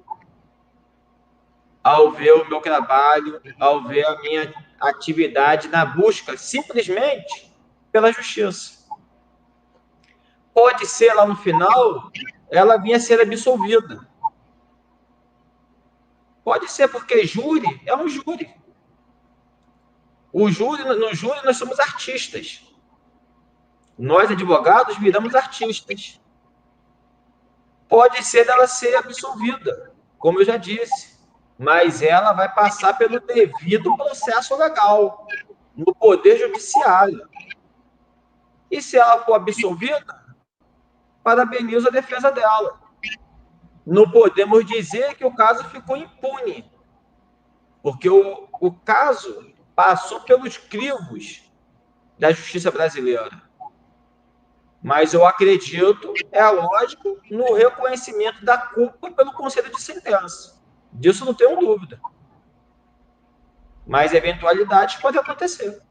ao ver o meu trabalho, ao ver a minha atividade na busca, simplesmente, pela justiça. Pode ser, lá no final, ela vinha a ser absolvida. Pode ser, porque júri é um júri. No júri, nós somos artistas. Nós, advogados, viramos artistas. Pode ser dela ser absolvida, como eu já disse, mas ela vai passar pelo devido processo legal, no Poder Judiciário. E se ela for absolvida, parabenizo a defesa dela. Não podemos dizer que o caso ficou impune, porque o caso passou pelos crivos da justiça brasileira. Mas eu acredito, é lógico, no reconhecimento da culpa pelo conselho de sentença. Disso não tenho dúvida. Mas eventualidades podem acontecer.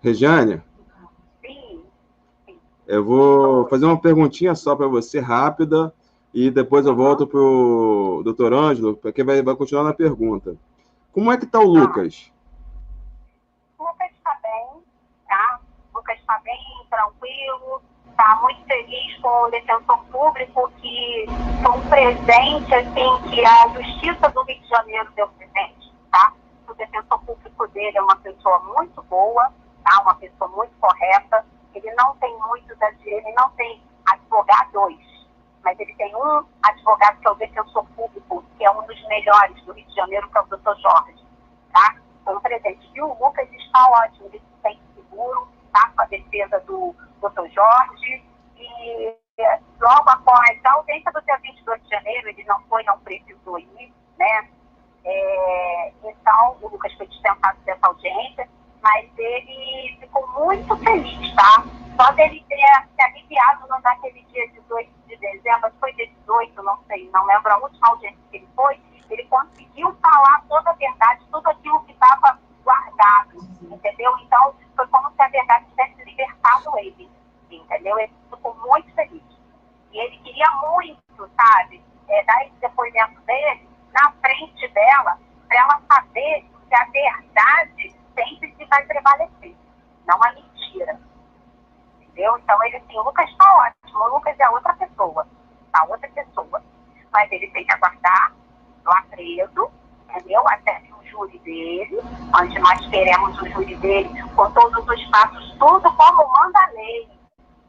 Rejane, eu vou fazer uma perguntinha só para você, rápida, e depois eu volto para o doutor Ângelo, porque vai continuar na pergunta. Como é que está o Lucas? O Lucas está bem, tá? O Lucas está bem, tranquilo, está muito feliz com o defensor público, que foi um presente, assim, que a Justiça do Rio de Janeiro deu presente, tá? O defensor público dele é uma pessoa muito boa, tá? Uma pessoa muito correta. Ele não tem advogados, mas ele tem um advogado que é o defensor público, que é um dos melhores do Rio de Janeiro, que é o doutor Jorge, tá? Como presente. E o Lucas está ótimo, ele se sente seguro, tá? Com a defesa do doutor Jorge. E logo após a ausência do dia 22 de janeiro, ele não precisou ir, né? Então, o Lucas foi dispensado dessa audiência, mas ele ficou muito feliz, tá? Só dele ter se aliviado naquele dia 18 de dezembro, foi dia 18, não sei, não lembro a última audiência que ele foi, ele conseguiu falar toda a verdade, tudo aquilo que estava guardado, entendeu? Então, foi como se a verdade tivesse libertado ele, entendeu? Ele ficou muito feliz. E ele queria muito, sabe, dar esse depoimento dele na frente dela, para ela saber que a verdade sempre se vai prevalecer, não a mentira. Entendeu? Então, ele assim, o Lucas está ótimo, o Lucas é outra pessoa, tá? Outra pessoa. Mas ele tem que aguardar lá preso, entendeu? Até que o júri dele, onde nós queremos o júri dele, com todos os passos, tudo como manda a lei.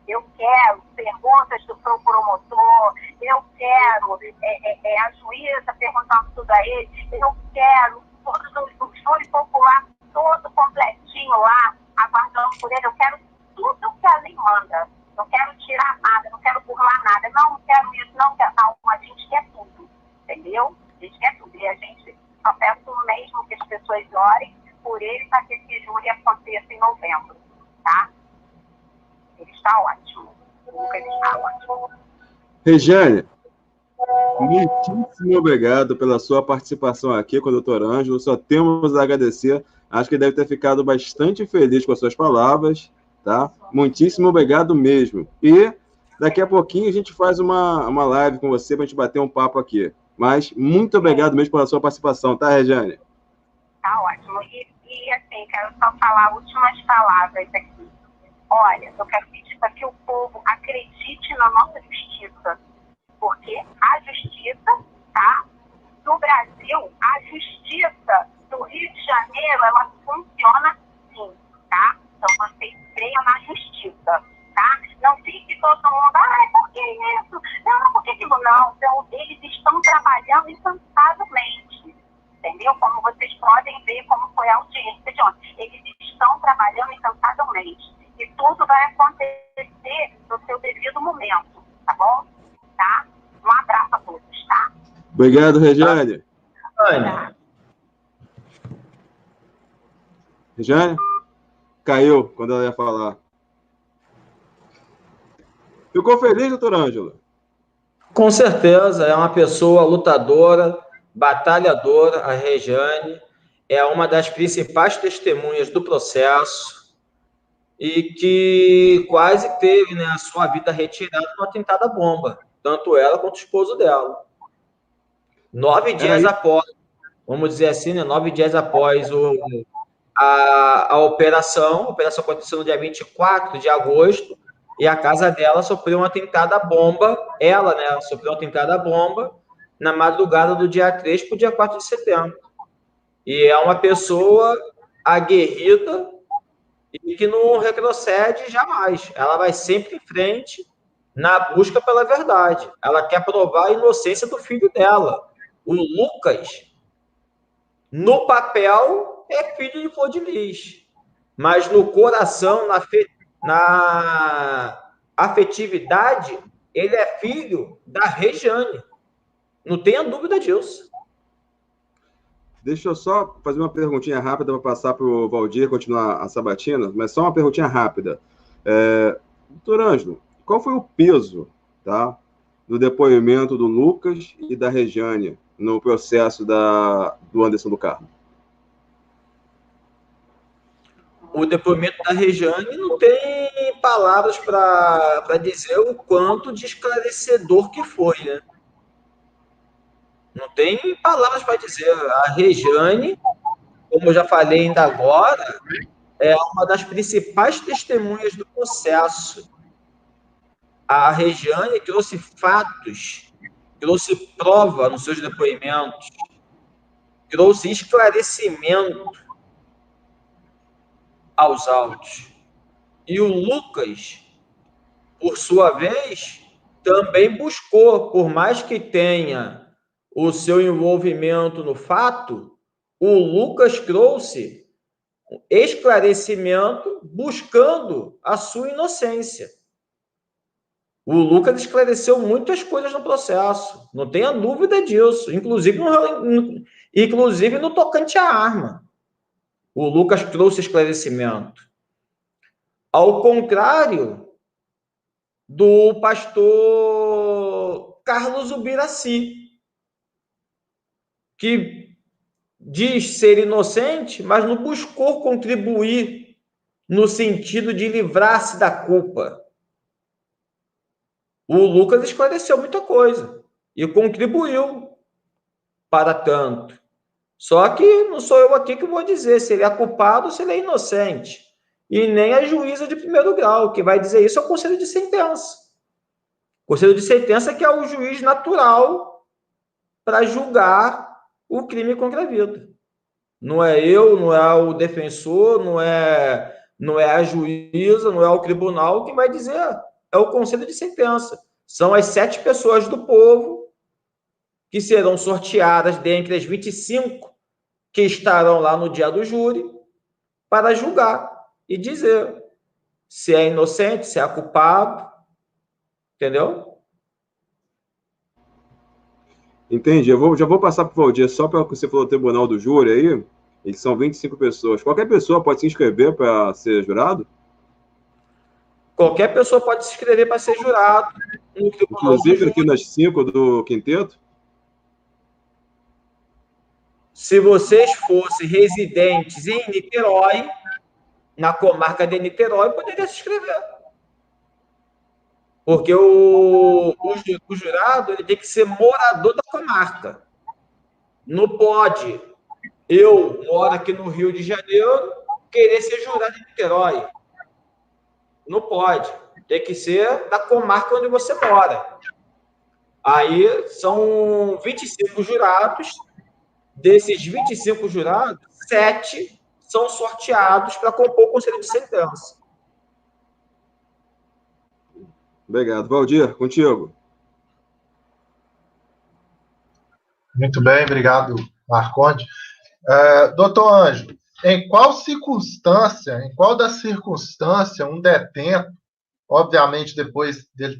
Eu quero perguntas do promotor, eu quero a juíza perguntando tudo a ele, eu quero o júri popular todo completinho lá, aguardando por ele, eu quero tudo que a lei manda. Não quero tirar nada, não quero burlar nada, não quero isso, não quero. Não, a gente quer tudo, entendeu? A gente quer tudo. E a gente só peço mesmo que as pessoas orem por ele para que esse júri aconteça em novembro, tá? Ele está ótimo. O Lucas está ótimo. Regiane, muitíssimo obrigado pela sua participação aqui com o Dr. Ângelo. Só temos a agradecer. Acho que ele deve ter ficado bastante feliz com as suas palavras, tá? Muitíssimo obrigado mesmo. E daqui a pouquinho a gente faz uma live com você para a gente bater um papo aqui. Mas muito obrigado mesmo pela sua participação, tá, Regiane? Tá ótimo. E assim, quero só falar últimas palavras aqui. Olha, eu quero pedir para que o povo acredite na nossa justiça, porque a justiça, tá? No Brasil, a justiça do Rio de Janeiro, ela funciona sim, tá? Então, vocês creiam na justiça, tá? Não fique todo mundo, por que isso? Não, por que aquilo? Não, então, eles estão trabalhando incansavelmente, entendeu? Como vocês podem ver como foi a audiência de ontem. Eles estão trabalhando incansavelmente. E tudo vai acontecer no seu devido momento, tá bom? Tá? Um abraço a todos, tá? Obrigado, Regiane. Tá. Regiane? Caiu quando ela ia falar. Ficou feliz, doutor Ângelo? Com certeza, é uma pessoa lutadora, batalhadora, a Regiane, é uma das principais testemunhas do processo e que quase teve, né, a sua vida retirada no atentado à bomba, tanto ela quanto o esposo dela. 9 dias após, vamos dizer assim, né, 9 dias após a operação aconteceu no dia 24 de agosto, e a casa dela sofreu um atentado à bomba, ela, né, sofreu um atentado à bomba na madrugada do dia 3 para o dia 4 de setembro. E é uma pessoa aguerrida e que não retrocede jamais. Ela vai sempre em frente na busca pela verdade. Ela quer provar a inocência do filho dela. O Lucas, no papel, é filho de Flor de Lis, mas no coração, na afetividade, ele é filho da Regiane. Não tenha dúvida disso. Deixa eu só fazer uma perguntinha rápida para passar para o Valdir continuar a sabatina, mas só uma perguntinha rápida. Doutor Ângelo, qual foi o peso, tá, do depoimento do Lucas e da Regiane no processo do Anderson do Carmo? O depoimento da Regiane não tem palavras para dizer o quanto de esclarecedor que foi, né? Não tem palavras para dizer. A Regiane, como eu já falei ainda agora, é uma das principais testemunhas do processo. A Regiane trouxe fatos, trouxe prova nos seus depoimentos, trouxe esclarecimento aos autos. E o Lucas, por sua vez, também buscou, por mais que tenha o seu envolvimento no fato, o Lucas trouxe esclarecimento buscando a sua inocência. O Lucas esclareceu muitas coisas no processo, não tenha dúvida disso, inclusive no tocante à arma. O Lucas trouxe esclarecimento. Ao contrário do pastor Carlos Ubiraci, que diz ser inocente, mas não buscou contribuir no sentido de livrar-se da culpa. O Lucas esclareceu muita coisa e contribuiu para tanto. Só que não sou eu aqui que vou dizer se ele é culpado ou se ele é inocente. E nem a juíza de primeiro grau, que vai dizer isso é o conselho de sentença. O conselho de sentença que é o juiz natural para julgar o crime contra a vida. Não é eu, não é o defensor, não é a juíza, não é o tribunal que vai dizer, é o conselho de sentença. São as 7 pessoas do povo que serão sorteadas dentre as 25 que estarão lá no dia do júri para julgar e dizer se é inocente, se é culpado, entendeu? Entendi. Já vou passar para o Valdir, só para o que você falou do tribunal do júri aí, eles são 25 pessoas. Qualquer pessoa pode se inscrever para ser jurado? Qualquer pessoa pode se inscrever para ser jurado. Inclusive aqui nas 5 do quinteto? Se vocês fossem residentes em Niterói, na comarca de Niterói, poderia se inscrever. Porque o jurado ele tem que ser morador da comarca. Não pode eu moro aqui no Rio de Janeiro querer ser jurado em Niterói. Não pode. Tem que ser da comarca onde você mora. Aí são 25 jurados. Desses 25 jurados, 7 são sorteados para compor o conselho de sentença. Obrigado. Valdir, contigo. Muito bem, obrigado, Marconde. Doutor Ângelo, em qual das circunstâncias um detento, obviamente depois dele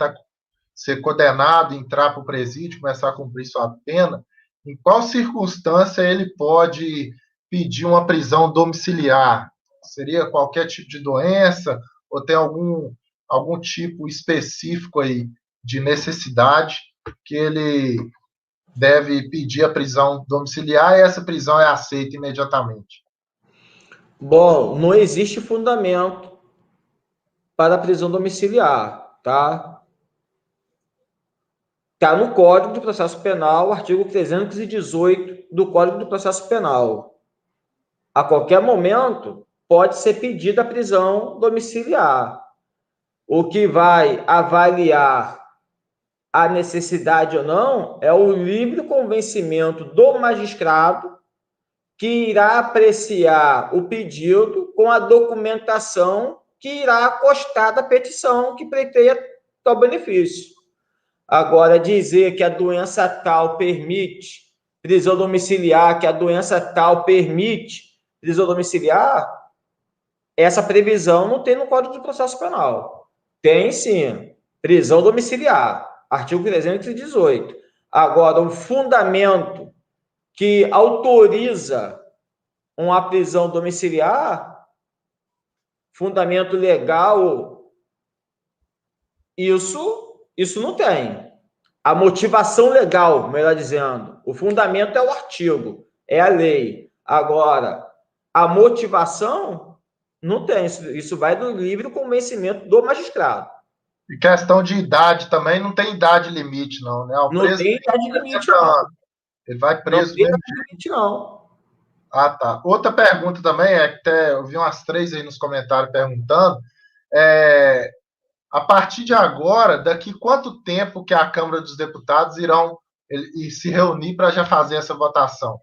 ser condenado, entrar para o presídio, começar a cumprir sua pena, em qual circunstância ele pode pedir uma prisão domiciliar? Seria qualquer tipo de doença ou tem algum tipo específico aí de necessidade que ele deve pedir a prisão domiciliar e essa prisão é aceita imediatamente? Bom, não existe fundamento para a prisão domiciliar, tá? Está no Código de Processo Penal, artigo 318 do Código de Processo Penal. A qualquer momento pode ser pedida a prisão domiciliar. O que vai avaliar a necessidade ou não é o livre convencimento do magistrado que irá apreciar o pedido com a documentação que irá constar da petição que pleiteia tal benefício. Agora, dizer que a doença tal permite prisão domiciliar, que a doença tal permite prisão domiciliar, essa previsão não tem no Código de Processo Penal. Tem, sim, prisão domiciliar, artigo 318. Agora, o fundamento que autoriza uma prisão domiciliar, fundamento legal, isso não tem. A motivação legal, melhor dizendo, o fundamento é o artigo, é a lei. Agora, a motivação não tem. Isso vai do livre convencimento do magistrado. E questão de idade também, não tem idade limite, não, né? Não tem idade limite, não. Ele vai preso mesmo. Não tem idade limite, não. Ah, tá. Outra pergunta também, até eu vi umas 3 aí nos comentários perguntando, a partir de agora, daqui quanto tempo que a Câmara dos Deputados irão se reunir para já fazer essa votação?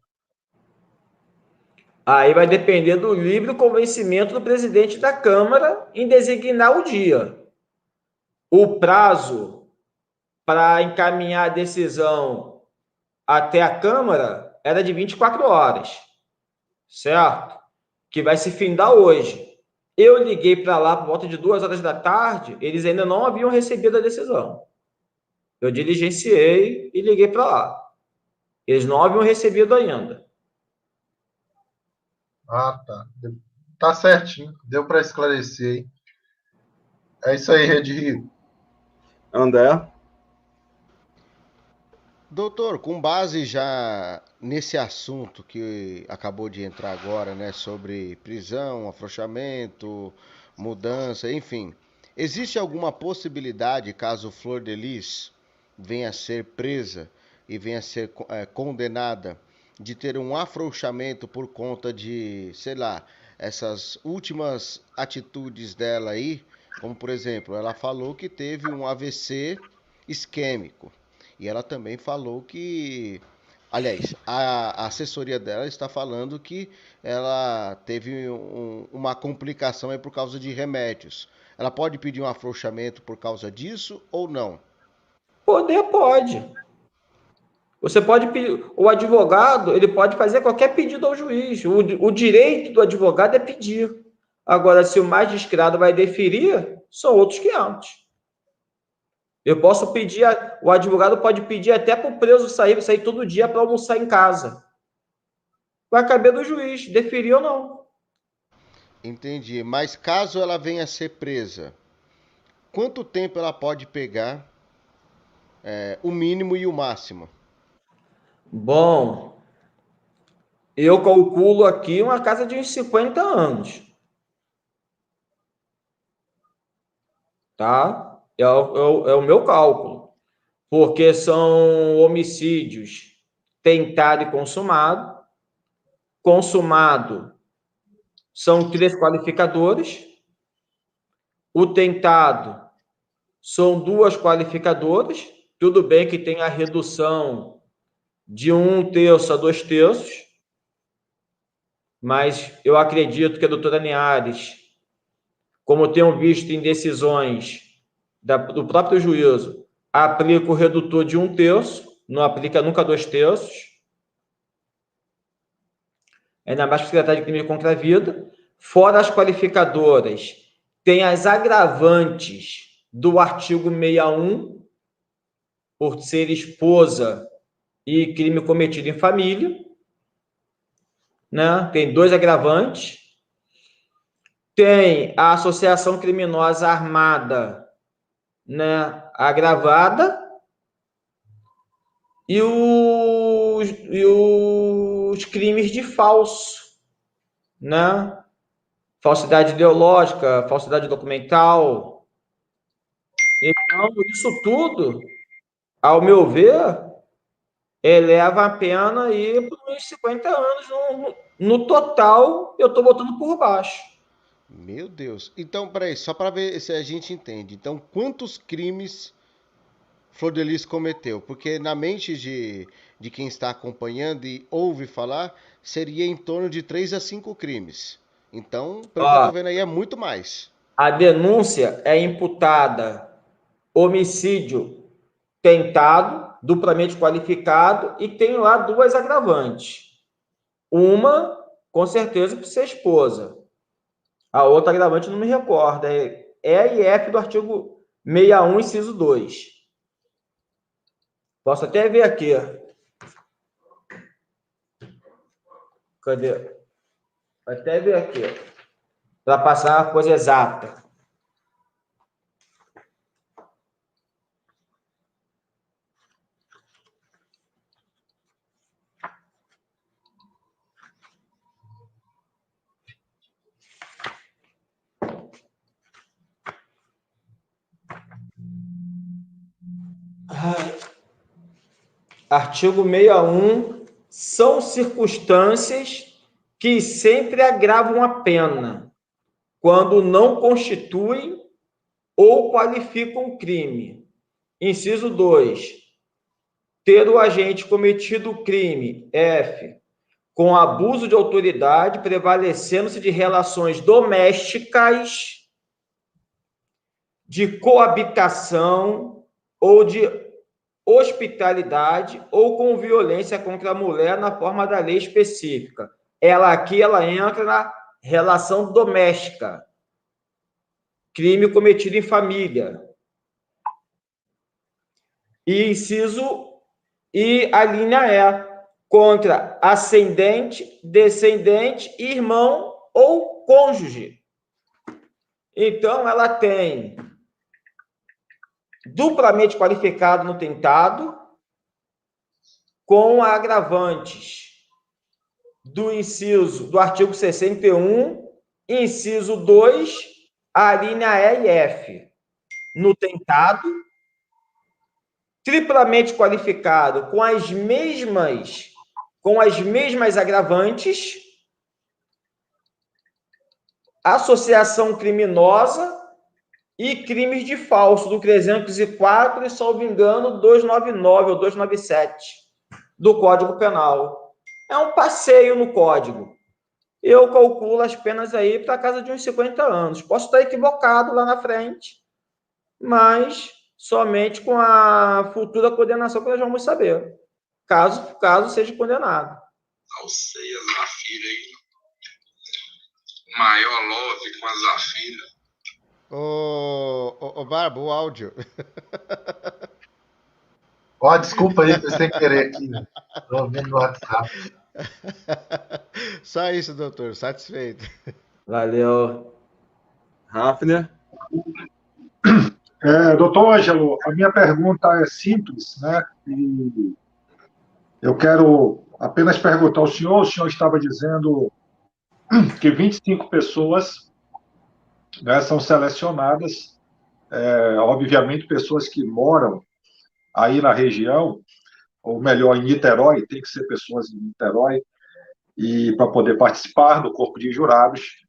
Aí vai depender do livre convencimento do presidente da Câmara em designar o dia. O prazo para encaminhar a decisão até a Câmara era de 24 horas, certo? Que vai se findar hoje. Eu liguei para lá por volta de 2 horas da tarde, eles ainda não haviam recebido a decisão. Eu diligenciei e liguei para lá. Eles não haviam recebido ainda. Ah, tá. Tá certinho. Deu para esclarecer, hein? É isso aí, Rede Rio. André? Doutor, com base já nesse assunto que acabou de entrar agora, né, sobre prisão, afrouxamento, mudança, enfim, existe alguma possibilidade, caso Flor de Lis venha a ser presa e venha a ser condenada, de ter um afrouxamento por conta de, sei lá, essas últimas atitudes dela aí, como por exemplo, ela falou que teve um AVC isquêmico. E ela também falou que, aliás, a assessoria dela está falando que ela teve uma complicação aí por causa de remédios. Ela pode pedir um afrouxamento por causa disso ou não? Poder pode. Você pode pedir, o advogado, ele pode fazer qualquer pedido ao juiz. O direito do advogado é pedir. Agora, se o magistrado vai deferir, são outros 500. Eu posso pedir, o advogado pode pedir até para o preso sair todo dia para almoçar em casa. Vai caber do juiz, deferir ou não. Entendi. Mas caso ela venha a ser presa, quanto tempo ela pode pegar o mínimo e o máximo? Bom, eu calculo aqui uma casa de uns 50 anos. Tá? É o meu cálculo. Porque são homicídios tentado e consumado. Consumado são 3 qualificadores. O tentado são 2 qualificadoras. Tudo bem que tem a redução de 1/3 a 2/3. Mas eu acredito que a doutora Niares, como eu tenho visto em decisões do próprio juízo, aplica o redutor de 1/3, não aplica nunca 2/3. Ainda mais que se tratar de crime contra a vida. Fora as qualificadoras, tem as agravantes do artigo 61, por ser esposa e crime cometido em família. Né? Tem 2 agravantes. Tem a associação criminosa armada, né, agravada, e os crimes de falso, né? Falsidade ideológica, falsidade documental. Então, isso tudo, ao meu ver, eleva a pena aí por uns 50 anos. No total, eu estou botando por baixo. Meu Deus. Então, peraí, só para ver se a gente entende. Então, quantos crimes Flor de Lis cometeu? Porque na mente de quem está acompanhando e ouve falar, seria em torno de 3 a 5 crimes. Então, pelo que eu tô vendo aí, é muito mais. A denúncia é imputada homicídio tentado, duplamente qualificado, e tem lá 2 agravantes. Uma, com certeza, por ser esposa. A outra agravante não me recordo. É E e F do artigo 61, inciso 2. Posso até ver aqui. Cadê? Vou até ver aqui. Para passar a coisa exata. Artigo 61, são circunstâncias que sempre agravam a pena, quando não constituem ou qualificam o crime. Inciso 2, ter o agente cometido o crime, F, com abuso de autoridade, prevalecendo-se de relações domésticas, de coabitação ou de hospitalidade ou com violência contra a mulher na forma da lei específica. Ela entra na relação doméstica, crime cometido em família. E a linha é contra ascendente, descendente, irmão ou cônjuge. Então, ela tem duplamente qualificado no tentado, com agravantes do artigo 61, inciso 2, a linha E e F. No tentado, triplamente qualificado com as mesmas agravantes, associação criminosa e crimes de falso, do 304 e, salvo engano, 299 ou 297 do Código Penal. É um passeio no Código. Eu calculo as penas aí para casa de uns 50 anos. Posso estar equivocado lá na frente, mas somente com a futura condenação que nós vamos saber, caso seja condenado. Alceia Zafira aí. Maior love com a Zafira. Ô, Barba, o áudio. Ó, desculpa aí, foi sem querer aqui. Estou vendo no WhatsApp. Só isso, doutor. Satisfeito. Valeu. Hafner? Doutor Ângelo, a minha pergunta é simples, né? E eu quero apenas perguntar ao senhor. O senhor estava dizendo que 25 pessoas, né, são selecionadas, obviamente pessoas que moram aí na região, ou melhor, em Niterói, tem que ser pessoas em Niterói, e para poder participar do corpo de jurados.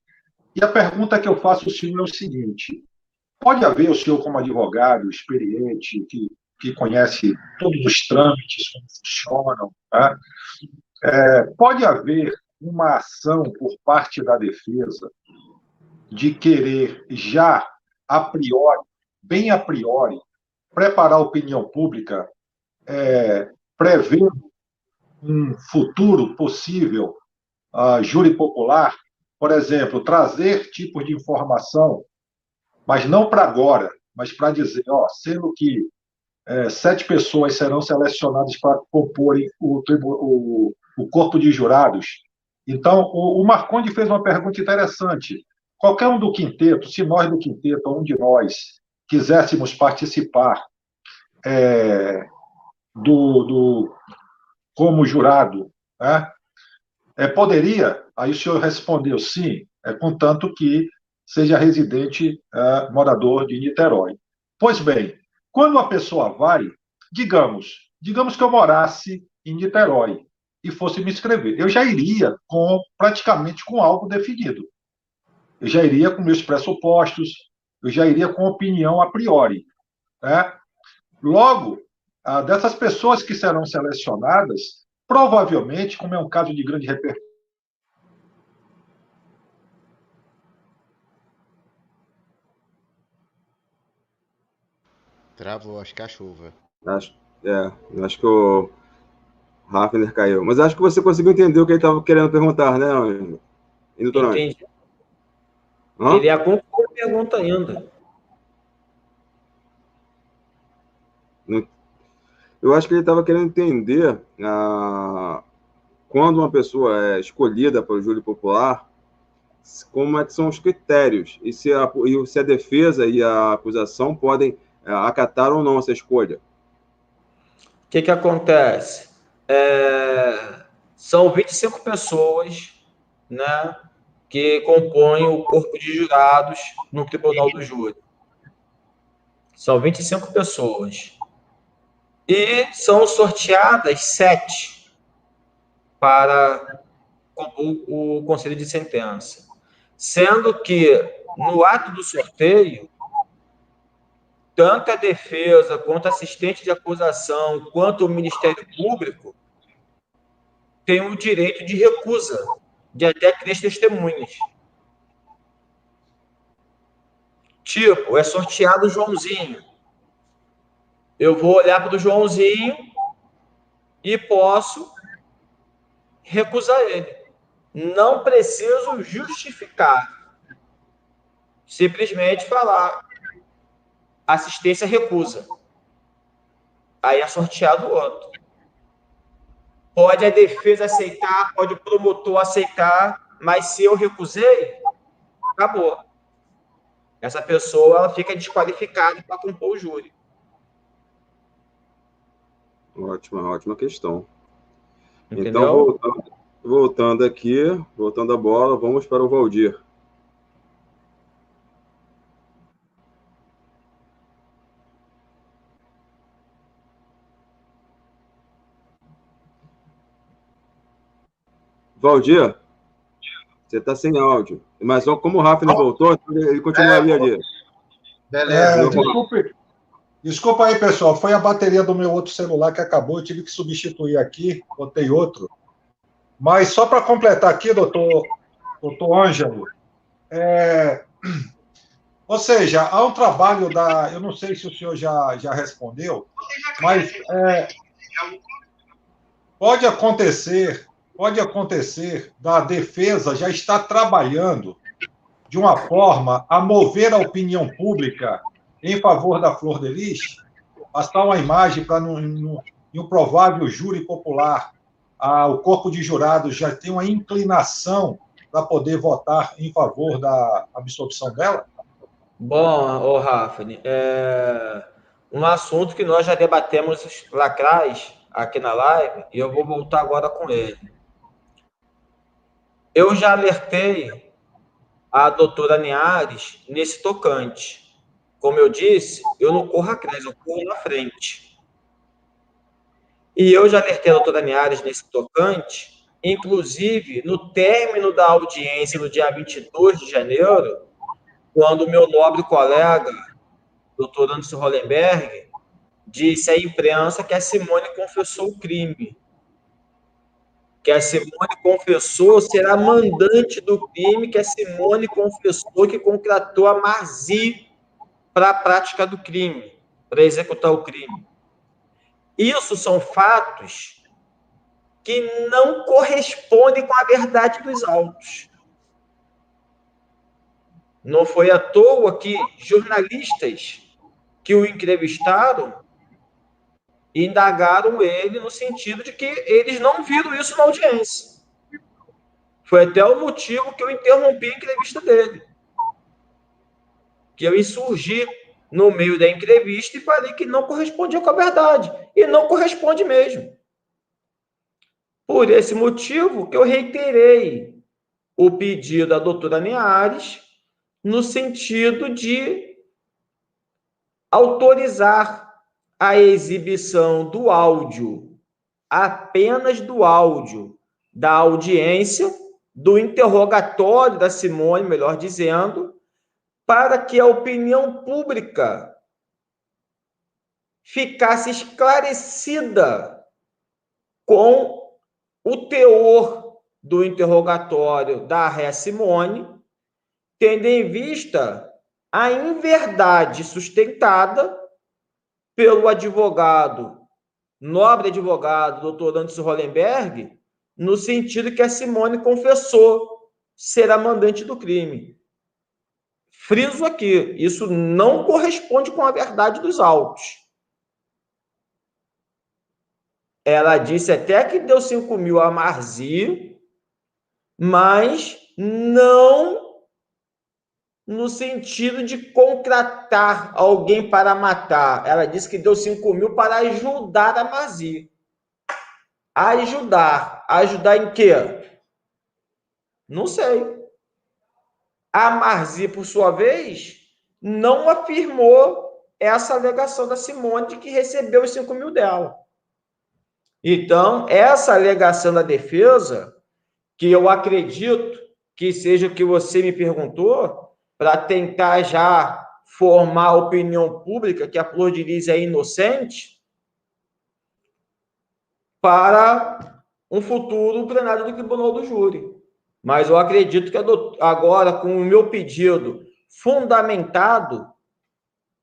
E a pergunta que eu faço ao senhor é o seguinte: pode haver, o senhor como advogado experiente, que conhece todos os trâmites, como funcionam, né? Pode haver uma ação por parte da defesa de querer já, a priori, bem a priori, preparar a opinião pública, prevendo um futuro possível júri popular, por exemplo, trazer tipos de informação, mas não para agora, mas para dizer, sendo que 7 pessoas serão selecionadas para comporem o corpo de jurados. Então, o Marconde fez uma pergunta interessante. Qualquer um do quinteto, se nós do quinteto, ou um de nós, quiséssemos participar como jurado, né? Poderia? Aí o senhor respondeu sim, contanto que seja residente, morador de Niterói. Pois bem, quando a pessoa vai, digamos que eu morasse em Niterói e fosse me inscrever, eu já iria praticamente com algo definido. Eu já iria com meus pressupostos, eu já iria com opinião a priori, né? Logo, dessas pessoas que serão selecionadas, provavelmente, como é um caso de grande repercussão. Travou, acho que a chuva. Acho que o Hafner caiu. Mas acho que você conseguiu entender o que ele estava querendo perguntar, né, doutor? Entendi. Ele ia concluir a pergunta ainda. Eu acho que ele estava querendo entender quando uma pessoa é escolhida para o júri popular, como é que são os critérios e se a defesa e a acusação podem acatar ou não essa escolha. O que acontece? São 25 pessoas, né, que compõem o corpo de jurados no Tribunal do Júri. São 25 pessoas. E são sorteadas 7 para o conselho de sentença. Sendo que, no ato do sorteio, tanto a defesa, quanto a assistente de acusação, quanto o Ministério Público tem o direito de recusa de até 3 testemunhas. Tipo, é sorteado o Joãozinho. eu vou olhar para o Joãozinho e posso recusar ele. Não preciso justificar. Simplesmente falar assistência recusa. Aí é sorteado o outro. Pode a defesa aceitar, pode o promotor aceitar, mas se eu recusei, acabou. Essa pessoa ela fica desqualificada para compor o júri. Ótima questão. Entendeu? Então, voltando a bola, vamos para o Valdir. Valdir, você está sem áudio. Mas como o Rafa não voltou, ele continuaria ali. Beleza. Desculpa aí, pessoal. Foi a bateria do meu outro celular que acabou. Eu tive que substituir aqui. Botei outro. Mas só para completar aqui, doutor Ângelo, ou seja, há um trabalho eu não sei se o senhor já respondeu, mas pode acontecer da defesa já estar trabalhando de uma forma a mover a opinião pública em favor da Flor de Lis, passar uma imagem para em um provável júri popular, o corpo de jurados já tem uma inclinação para poder votar em favor da absolvição dela? Bom, Rafane, um assunto que nós já debatemos lá atrás, aqui na live, e eu vou voltar agora com ele. Eu já alertei a doutora Linhares nesse tocante. Como eu disse, eu não corro atrás, eu corro na frente. E eu já alertei a doutora Linhares nesse tocante, inclusive no término da audiência no dia 22 de janeiro, quando o meu nobre colega, doutor Anderson Hollenberg, disse à imprensa que a Simone confessou o crime. Que a Simone confessou ser a mandante do crime, que a Simone confessou que contratou a Marzi para a prática do crime, para executar o crime. Isso são fatos que não correspondem com a verdade dos autos. Não foi à toa que jornalistas que o entrevistaram indagaram ele no sentido de que eles não viram isso na audiência. Foi até o motivo que eu interrompi a entrevista dele. Que eu insurgi no meio da entrevista e falei que não correspondia com a verdade. E não corresponde mesmo. Por esse motivo que eu reiterei o pedido da doutora Linhares no sentido de autorizar a exibição do áudio, apenas do áudio, da audiência, do interrogatório da Simone, melhor dizendo, para que a opinião pública ficasse esclarecida com o teor do interrogatório da ré Simone, tendo em vista a inverdade sustentada pelo nobre advogado, doutor Anderson Hollenberg, no sentido que a Simone confessou ser a mandante do crime. Friso aqui, isso não corresponde com a verdade dos autos. Ela disse até que deu 5 mil a Marzi, mas não no sentido de contratar alguém para matar. Ela disse que deu 5 mil para ajudar a Marzi. Ajudar. Ajudar em quê? Não sei. A Marzi, por sua vez, não afirmou essa alegação da Simone de que recebeu os 5 mil dela. Então, essa alegação da defesa, que eu acredito que seja o que você me perguntou, para tentar já formar a opinião pública que a Flor de Lis é inocente, para um futuro plenário do Tribunal do Júri. Mas eu acredito que agora, com o meu pedido fundamentado,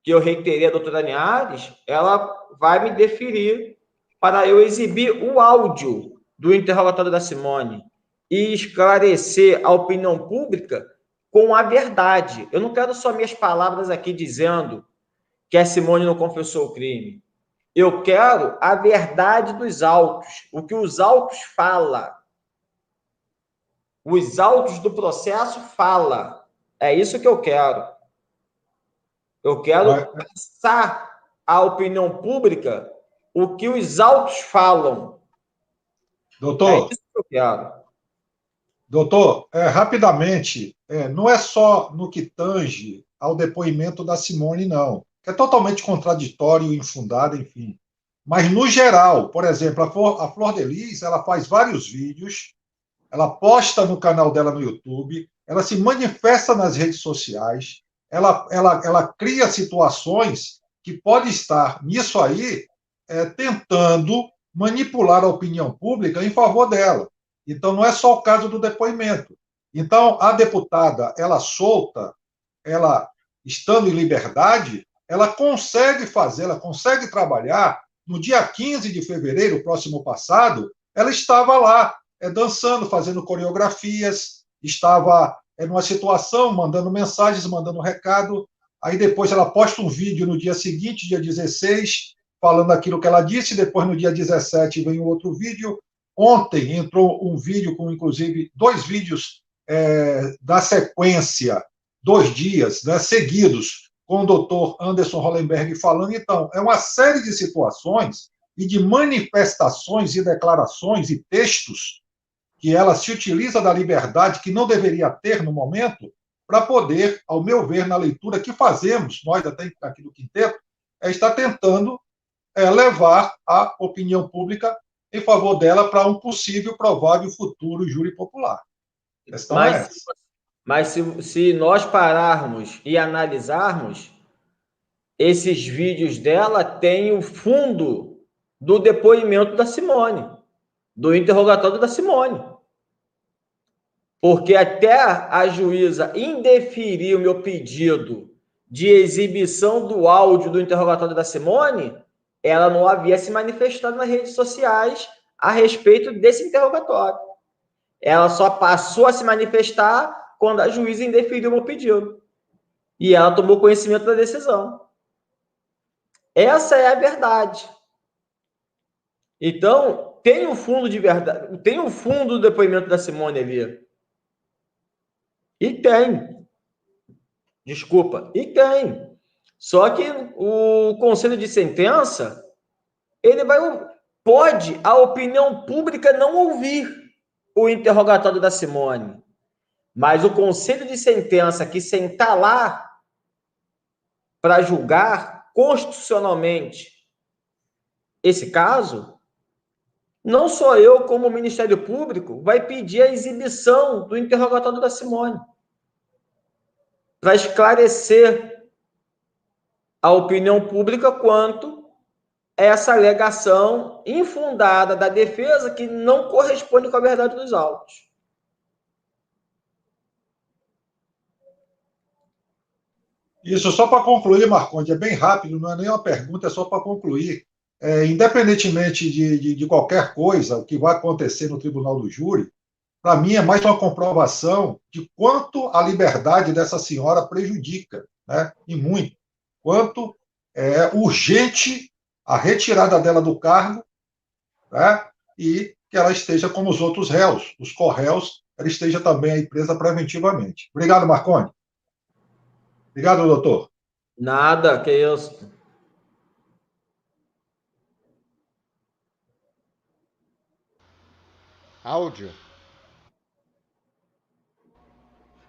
que eu reiterei a doutora Linhares, ela vai me deferir para eu exibir o áudio do interrogatório da Simone e esclarecer a opinião pública com a verdade. Eu não quero só minhas palavras aqui dizendo que a Simone não confessou o crime. Eu quero a verdade dos autos, o que os autos falam. Os autos do processo falam. É isso que eu quero. Eu quero passar à opinião pública o que os autos falam. Doutor, é isso que eu quero. Doutor, rapidamente, não é só no que tange ao depoimento da Simone, não, que é totalmente contraditório, infundado, enfim. Mas, no geral, por exemplo, a Flor de Lis, ela faz vários vídeos, ela posta no canal dela no YouTube, ela se manifesta nas redes sociais, ela cria situações que pode estar nisso aí tentando manipular a opinião pública em favor dela. Então, não é só o caso do depoimento. Então, a deputada, ela solta, ela estando em liberdade, ela consegue fazer, ela consegue trabalhar. No dia 15 de fevereiro, próximo passado, ela estava lá, dançando, fazendo coreografias, estava numa situação, mandando mensagens, mandando recado. Aí depois ela posta um vídeo no dia seguinte, dia 16, falando aquilo que ela disse. Depois, no dia 17, vem um outro vídeo. Ontem entrou um vídeo com, inclusive, 2 vídeos da sequência, 2 dias, né, seguidos, com o doutor Anderson Hollenberg falando. Então, é uma série de situações e de manifestações e declarações e textos que ela se utiliza da liberdade que não deveria ter no momento para poder, ao meu ver, na leitura que fazemos, nós até aqui do Quinteto, está tentando levar a opinião pública em favor dela para um possível, provável futuro júri popular. A questão é essa. Mas se nós pararmos e analisarmos, esses vídeos dela têm o fundo do depoimento da Simone, do interrogatório da Simone. Porque até a juíza indeferir o meu pedido de exibição do áudio do interrogatório da Simone, ela não havia se manifestado nas redes sociais a respeito desse interrogatório. Ela só passou a se manifestar quando a juíza indeferiu o meu pedido. E ela tomou conhecimento da decisão. Essa é a verdade. Então, tem um fundo de verdade, tem um fundo do depoimento da Simone ali. E tem. Desculpa, e tem. Só que o conselho de sentença, pode a opinião pública não ouvir o interrogatório da Simone, mas o conselho de sentença que sentar lá para julgar constitucionalmente esse caso, não só eu, como o Ministério Público, vai pedir a exibição do interrogatório da Simone para esclarecer a opinião pública quanto a essa alegação infundada da defesa que não corresponde com a verdade dos autos. Isso, só para concluir, Marconde, é bem rápido, não é nem uma pergunta, é só para concluir. Independentemente de qualquer coisa, o que vai acontecer no tribunal do júri, para mim é mais uma comprovação de quanto a liberdade dessa senhora prejudica, né, e muito. Quanto é urgente a retirada dela do cargo, né, e que ela esteja como os outros réus, os corréus, ela esteja também aí presa preventivamente. Obrigado, Marconde. Obrigado, doutor. Nada, que isso. Áudio.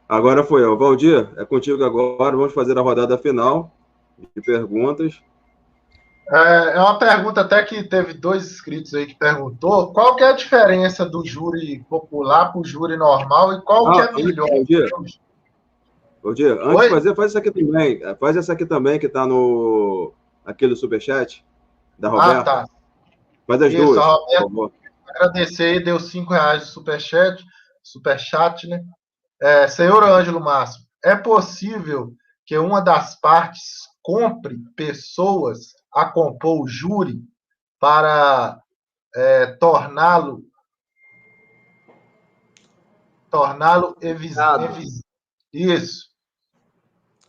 Agora foi eu. Valdir, é contigo agora. Vamos fazer a rodada final de perguntas. É uma pergunta até que teve 2 inscritos aí que perguntou. Qual que é a diferença do júri popular para o júri normal e qual que é melhor? Valdir, antes de fazer, faz essa aqui também. Faz essa aqui também, que está no aquele superchat da Roberta. Ah, tá. Faz as duas, por favor. Agradecer, deu R$5 de superchat, né? Senhor Ângelo Márcio, é possível que uma das partes compre pessoas a compor o júri para torná-lo Isso.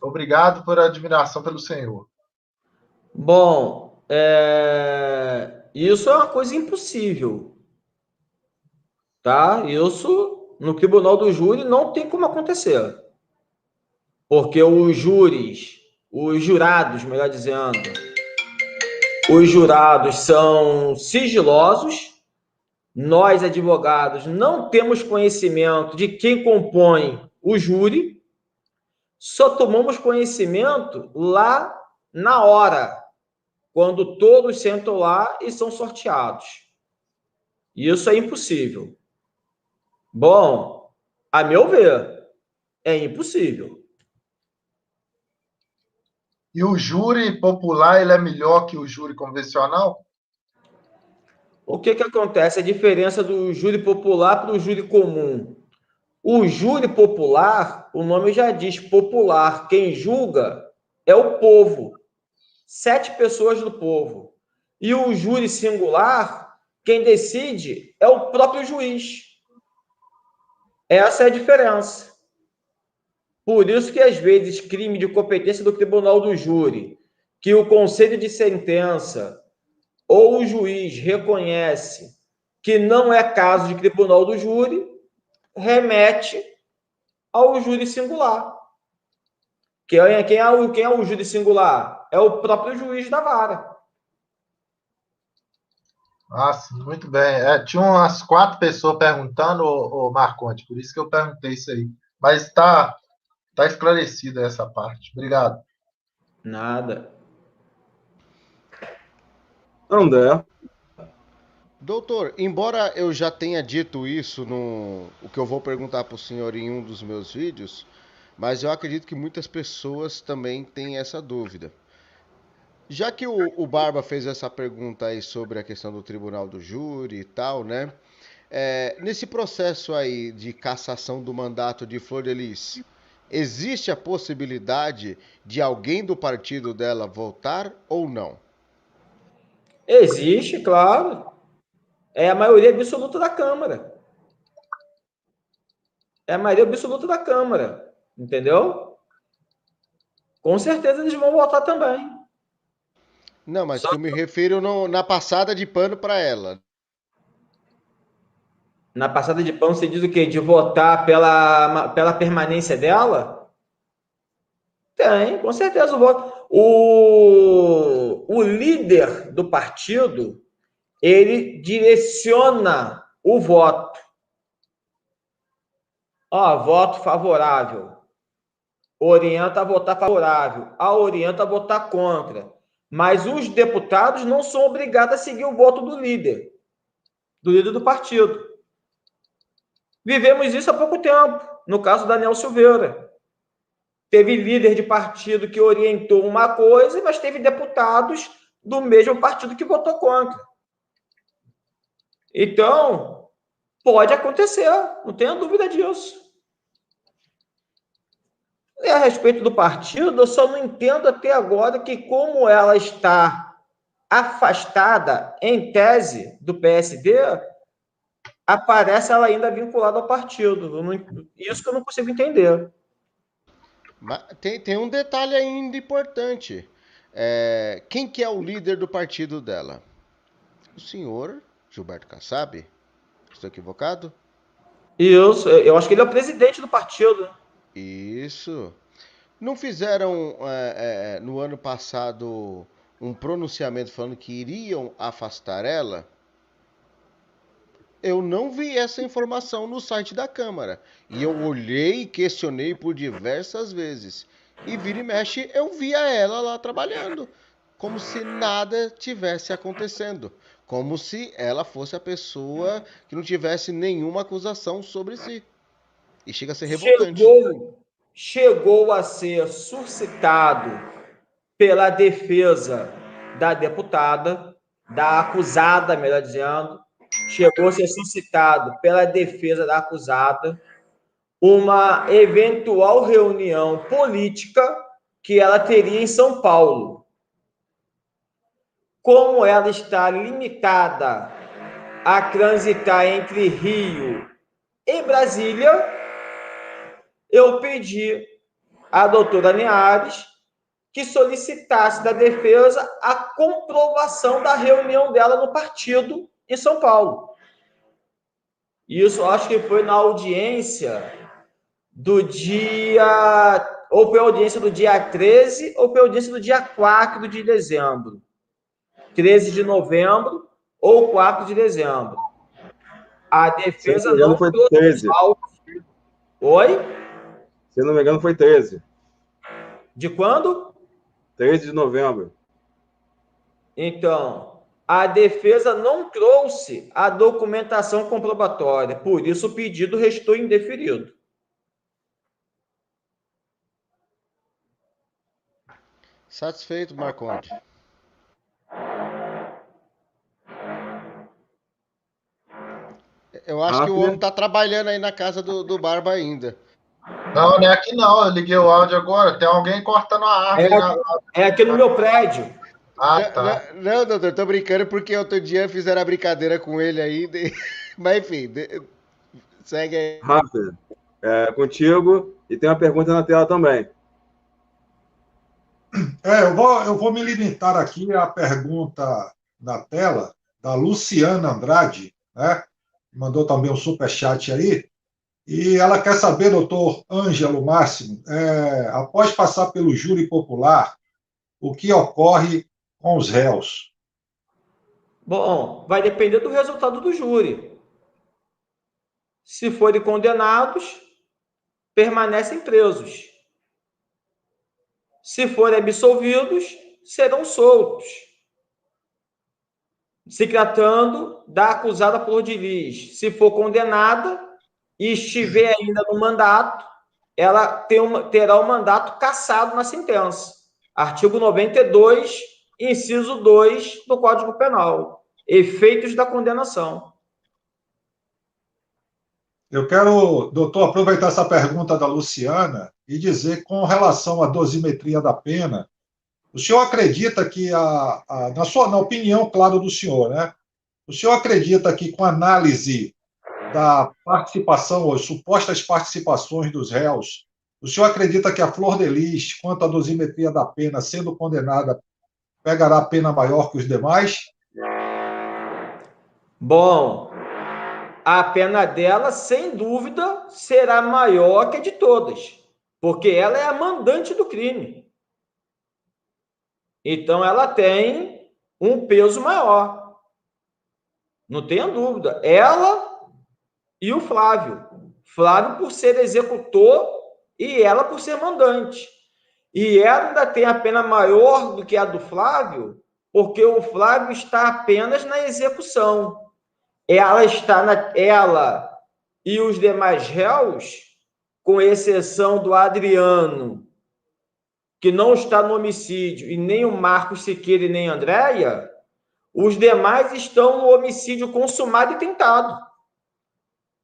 Obrigado por admiração pelo Senhor. Bom, isso é uma coisa impossível, tá? Isso no tribunal do júri não tem como acontecer, porque os jurados, melhor dizendo, os jurados são sigilosos. Nós, advogados, não temos conhecimento de quem compõe o júri, só tomamos conhecimento lá na hora, quando todos sentam lá e são sorteados. Isso é impossível. Bom, a meu ver, é impossível. E o júri popular, ele é melhor que o júri convencional? O que acontece? A diferença do júri popular para o júri comum. O júri popular, o nome já diz popular, quem julga é o povo. 7 pessoas do povo. E o júri singular, quem decide é o próprio juiz. Essa é a diferença. Por isso que, às vezes, crime de competência do tribunal do júri, que o conselho de sentença ou o juiz reconhece que não é caso de tribunal do júri, remete ao júri singular. Quem é o júri singular? É o próprio juiz da vara. Nossa, muito bem. Tinha umas 4 pessoas perguntando, o Marconte, por isso que eu perguntei isso aí. Mas está esclarecida essa parte. Obrigado. Nada. André. Doutor, embora eu já tenha dito isso o que eu vou perguntar para o senhor em um dos meus vídeos, mas eu acredito que muitas pessoas também têm essa dúvida. Já que o Barba fez essa pergunta aí sobre a questão do tribunal do júri e tal, né? Nesse processo aí de cassação do mandato de Flor de Lis, existe a possibilidade de alguém do partido dela voltar ou não? Existe, claro. É a maioria absoluta da Câmara. É a maioria absoluta da Câmara. Entendeu? Com certeza eles vão votar também. Não, mas que eu me refiro na passada de pano para ela. Na passada de pano, você diz o quê? De votar pela permanência dela? Tem, com certeza o voto. O líder do partido, ele direciona o voto. Voto favorável. Orienta a votar favorável. Orienta a votar contra. Mas os deputados não são obrigados a seguir o voto do líder do partido. Vivemos isso há pouco tempo, no caso da Daniel Silveira. Teve líder de partido que orientou uma coisa, mas teve deputados do mesmo partido que votou contra. Então, pode acontecer, não tenha dúvida disso. E a respeito do partido, eu só não entendo até agora que, como ela está afastada, em tese, do PSD, aparece ela ainda vinculada ao partido. Isso que eu não consigo entender. Mas tem um detalhe ainda importante. Quem que é o líder do partido dela? O senhor Gilberto Kassab? Estou equivocado? Isso, eu acho que ele é o presidente do partido. Isso. Não fizeram no ano passado um pronunciamento falando que iriam afastar ela? Eu não vi essa informação no site da Câmara. E eu olhei e questionei por diversas vezes. E vira e mexe, eu via ela lá trabalhando. Como se nada tivesse acontecendo. Como se ela fosse a pessoa que não tivesse nenhuma acusação sobre si. E chega a ser revoltante. Chegou a ser suscitado pela defesa da deputada, da acusada, melhor dizendo, chegou a ser suscitado pela defesa da acusada uma eventual reunião política que ela teria em São Paulo. Como ela está limitada a transitar entre Rio e Brasília, eu pedi à doutora Linhares que solicitasse da defesa a comprovação da reunião dela no partido em São Paulo. Isso acho que foi na audiência do dia... Ou foi a audiência do dia 13, ou foi a audiência do dia 4 de dezembro. 13 de novembro ou 4 de dezembro. A defesa Se não me engano, foi 13. Oi? Se não me engano, foi 13. De quando? 13 de novembro. Então, a defesa não trouxe a documentação comprobatória, por isso o pedido restou indeferido. Satisfeito, Marconde? Eu acho que o homem tá trabalhando aí na casa do Barba ainda. Não, não é aqui não. Eu liguei o áudio agora. Tem alguém cortando a árvore. É aqui no meu prédio. Ah, tá. Não, doutor, tô brincando porque outro dia fizeram a brincadeira com ele aí. Mas enfim, segue aí. Rafa, contigo. E tem uma pergunta na tela também. Eu vou me limitar aqui à pergunta na tela da Luciana Andrade, né? Mandou também um superchat aí. E ela quer saber, doutor Ângelo Máximo, após passar pelo júri popular, o que ocorre com os réus? Bom, vai depender do resultado do júri. Se forem condenados, permanecem presos. Se forem absolvidos, serão soltos. Se tratando da acusada Flor de Lis, se for condenada e estiver ainda no mandato, ela terá o mandato cassado na sentença. Artigo 92, inciso 2 do Código Penal. Efeitos da condenação. Eu quero, doutor, aproveitar essa pergunta da Luciana e dizer, com relação à dosimetria da pena, o senhor acredita que, na opinião, claro, do senhor, né? O senhor acredita que, com análise da participação, ou supostas participações dos réus, o senhor acredita que a Flor de Lis, quanto à dosimetria da pena, sendo condenada, pegará a pena maior que os demais? Bom, a pena dela, sem dúvida, será maior que a de todas, porque ela é a mandante do crime. Então, ela tem um peso maior. Não tenha dúvida. Ela e o Flávio. Flávio por ser executor e ela por ser mandante. E ela ainda tem a pena maior do que a do Flávio, porque o Flávio está apenas na execução. Ela e os demais réus, com exceção do Adriano, que não está no homicídio, e nem o Marcos Siqueira e nem a Andréia, os demais estão no homicídio consumado e tentado.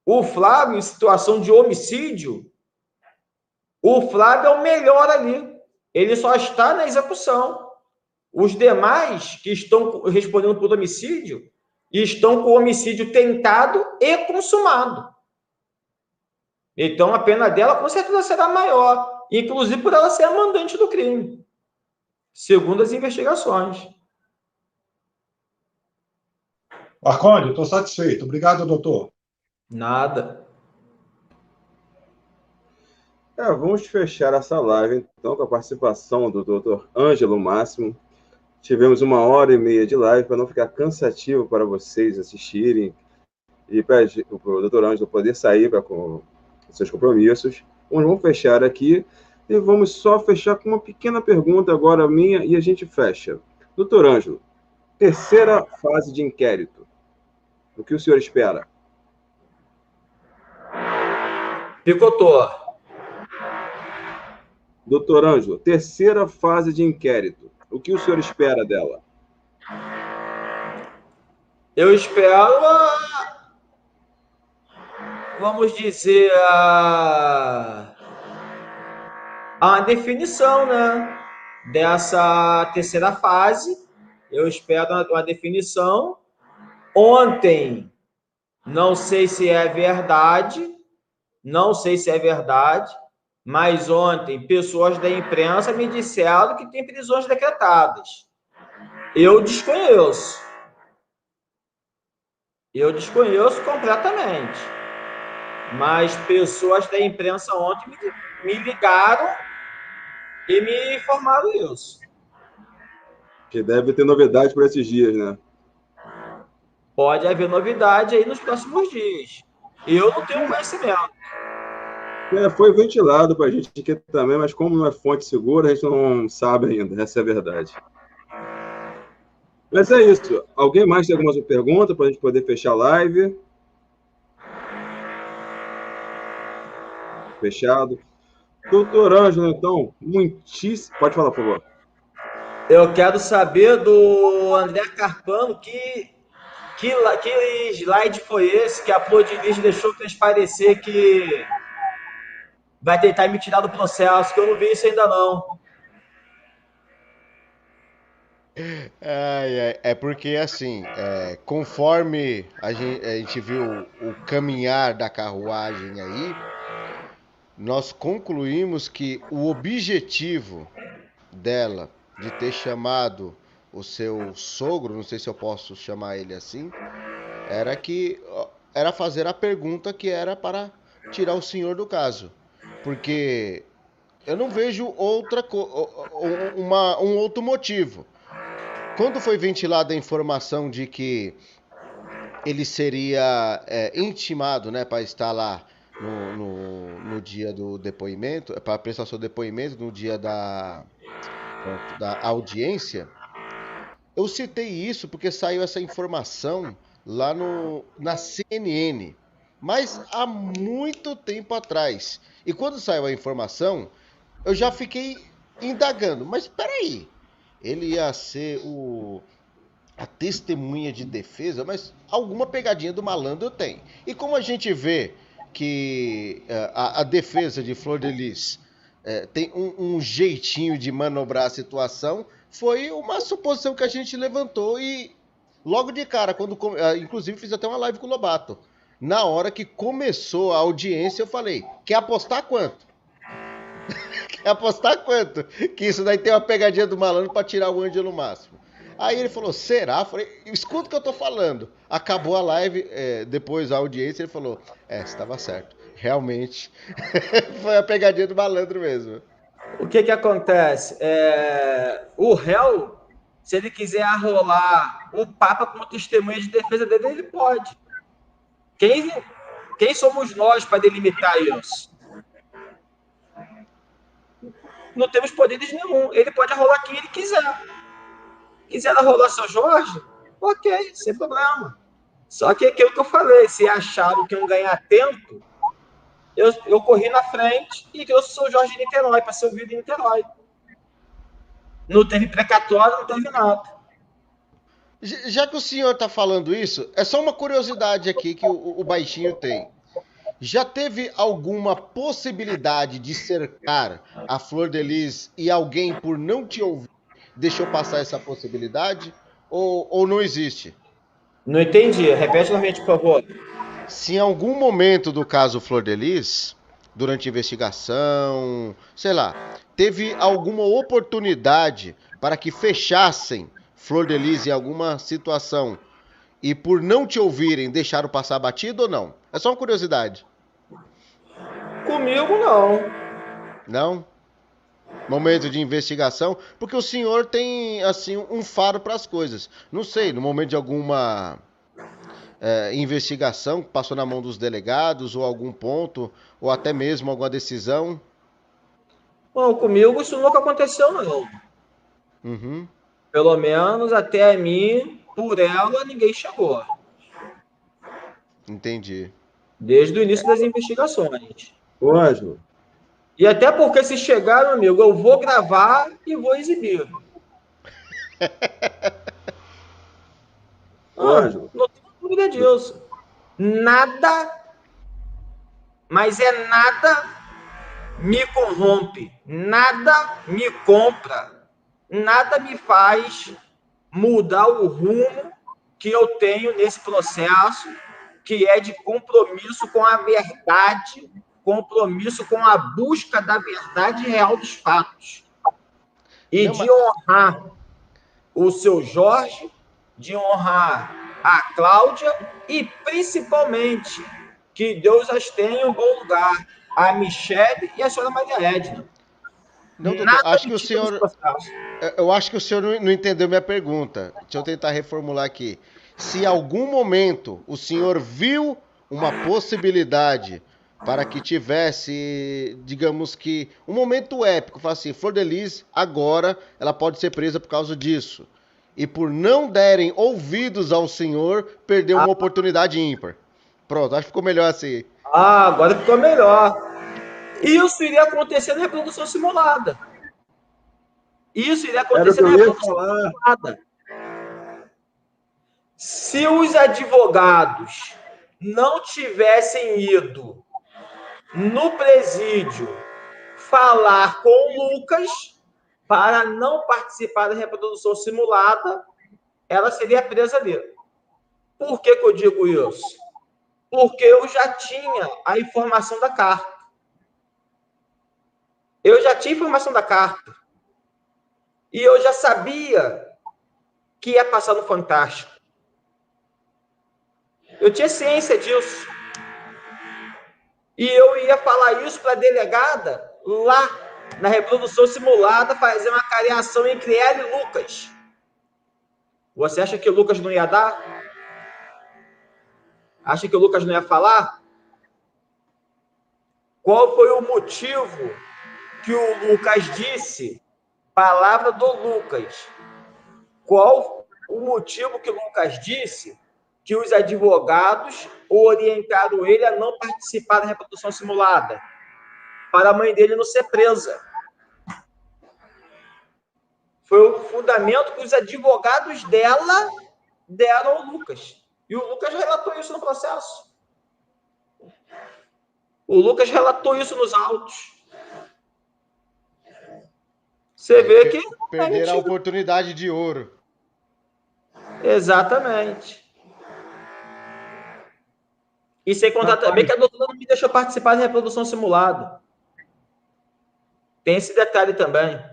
O Flávio, em situação de homicídio, o Flávio é o melhor ali. Ele só está na execução. Os demais que estão respondendo por homicídio estão com homicídio tentado e consumado. Então, a pena dela, com certeza, será maior, inclusive por ela ser a mandante do crime, segundo as investigações. Marconde, estou satisfeito. Obrigado, doutor. Nada. Vamos fechar essa live, então, com a participação do doutor Ângelo Máximo. Tivemos 1h30 de live, para não ficar cansativo para vocês assistirem e para o doutor Ângelo poder sair com seus compromissos. Vamos fechar aqui e vamos só fechar com uma pequena pergunta agora minha e a gente fecha. Doutor Ângelo, terceira fase de inquérito. O que o senhor espera? Picotou. Doutor Ângelo, terceira fase de inquérito. O que o senhor espera dela? Eu espero, vamos dizer, a definição, né, dessa terceira fase. Eu espero uma definição. Ontem, não sei se é verdade, mas ontem pessoas da imprensa me disseram que tem prisões decretadas. Eu desconheço completamente. Mas pessoas da imprensa ontem me ligaram e me informaram isso. Que deve ter novidade por esses dias, né? Pode haver novidade aí nos próximos dias. Eu não tenho conhecimento. Foi ventilado para a gente aqui também, mas como não é fonte segura, a gente não sabe ainda. Essa é a verdade. Mas é isso. Alguém mais tem alguma pergunta para a gente poder fechar a live? Fechado. Doutor Ângelo, então, muitíssimo... Pode falar, por favor. Eu quero saber do André Carpano que slide foi esse que a Flor de Lis deixou transparecer que vai tentar me tirar do processo, que eu não vi isso ainda não. É porque, assim, conforme a gente viu o caminhar da carruagem aí, nós concluímos que o objetivo dela de ter chamado o seu sogro, não sei se eu posso chamar ele assim, era fazer a pergunta que era para tirar o senhor do caso. Porque eu não vejo um outro motivo. Quando foi ventilada a informação de que ele seria intimado, né, para estar lá no dia do depoimento, para prestar seu depoimento no dia da audiência, eu citei isso porque saiu essa informação lá na CNN, mas há muito tempo atrás. E quando saiu a informação, eu já fiquei indagando, mas espera aí, ele ia ser a testemunha de defesa, mas alguma pegadinha do malandro tem. E como a gente vê que a defesa de Flor de Lis tem um jeitinho de manobrar a situação, foi uma suposição que a gente levantou e logo de cara, inclusive fiz até uma live com o Lobato. Na hora que começou a audiência, eu falei, quer apostar quanto? Quer apostar quanto? Que isso daí tem uma pegadinha do malandro para tirar o Ângelo Máximo. Aí ele falou, será? Eu falei, escuta o que eu tô falando. Acabou a live, depois a audiência, ele falou, você estava certo. Realmente, foi a pegadinha do malandro mesmo. O que acontece? O réu, se ele quiser arrolar o Papa como testemunha de defesa dele, ele pode. Quem somos nós para delimitar isso? Não temos poderes nenhum. Ele pode arrolar quem ele quiser. Quiser arrolar seu Jorge? Ok, sem problema. Só que aquilo que eu falei, se acharam que iam ganhar tempo, eu corri na frente e trouxe o seu Jorge de Niterói para ser ouvido em Niterói. Não teve precatório, não teve nada. Já que o senhor está falando isso, é só uma curiosidade aqui que o baixinho tem. Já teve alguma possibilidade de cercar a Flor de Lis e alguém, por não te ouvir, deixou passar essa possibilidade? Ou não existe? Não entendi. Repete novamente, por favor. Se em algum momento do caso Flor de Lis, durante a investigação, sei lá, teve alguma oportunidade para que fechassem Flor de Lis em alguma situação e por não te ouvirem deixaram passar batido ou não? É só uma curiosidade. Comigo, não. Não? Momento de investigação, porque o senhor tem, assim, um faro para as coisas. Não sei, no momento de alguma investigação que passou na mão dos delegados, ou algum ponto, ou até mesmo alguma decisão. Bom, comigo isso nunca aconteceu, não. Uhum. Pelo menos até a mim, por ela, ninguém chegou. Entendi. Desde o início das investigações. Ô, Ângelo. E até porque se chegar, meu amigo, eu vou gravar e vou exibir. Ângelo. Não tenho dúvida disso. Nada, mas é nada me corrompe, nada me compra, nada me faz mudar o rumo que eu tenho nesse processo, que é de compromisso com a verdade, compromisso com a busca da verdade real dos fatos. E Não, de honrar o seu Jorge, de honrar a Cláudia e, principalmente, que Deus as tenha em um bom lugar, a Michele e a senhora Maria Edna. Não, doutor, Nada acho me que o tira desse senhor... processo. Eu acho que o senhor não entendeu minha pergunta. Deixa eu tentar reformular aqui. Se em algum momento o senhor viu uma possibilidade para que tivesse, digamos que, um momento épico, fala assim, Flor de Lis, agora ela pode ser presa por causa disso. E por não derem ouvidos ao senhor, perdeu uma oportunidade ímpar. Pronto, acho que ficou melhor assim. Agora ficou melhor. Isso iria acontecer na reprodução simulada. Isso iria acontecer na reprodução simulada. Se os advogados não tivessem ido no presídio falar com o Lucas para não participar da reprodução simulada, ela seria presa ali. Por que eu digo isso? Porque eu já tinha a informação da carta. Eu já tinha informação da carta. E eu já sabia que ia passar no Fantástico. Eu tinha ciência disso. E eu ia falar isso para a delegada lá na reprodução simulada, fazer uma cariação entre ela e Lucas. Você acha que o Lucas não ia dar? Acha que o Lucas não ia falar? Qual foi o motivo que o Lucas disse? Palavra do Lucas. Qual o motivo que o Lucas disse que os advogados orientaram ele a não participar da reprodução simulada? Para a mãe dele não ser presa. Foi o fundamento que os advogados dela deram ao Lucas. E o Lucas relatou isso no processo. O Lucas relatou isso nos autos. Você vê que... Perderam a oportunidade de ouro. Exatamente. E sem contar também que a doutora não me deixou participar da reprodução simulada. Tem esse detalhe também.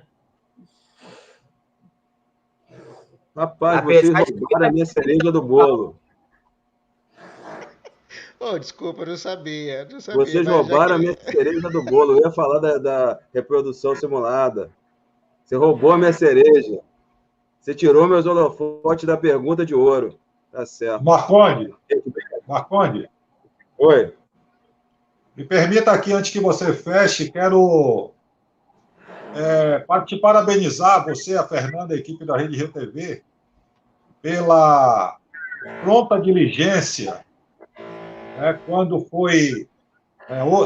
Rapaz, vocês roubaram a minha cereja do bolo. Oh, desculpa, eu não sabia. Vocês roubaram a minha cereja do bolo. Eu ia falar da reprodução simulada. Você roubou a minha cereja. Você tirou meus holofotes da pergunta de ouro. Tá certo. Marconde. Oi. Me permita aqui, antes que você feche, quero te parabenizar, você, a Fernanda, a equipe da Rede Rio TV, pela pronta diligência, quando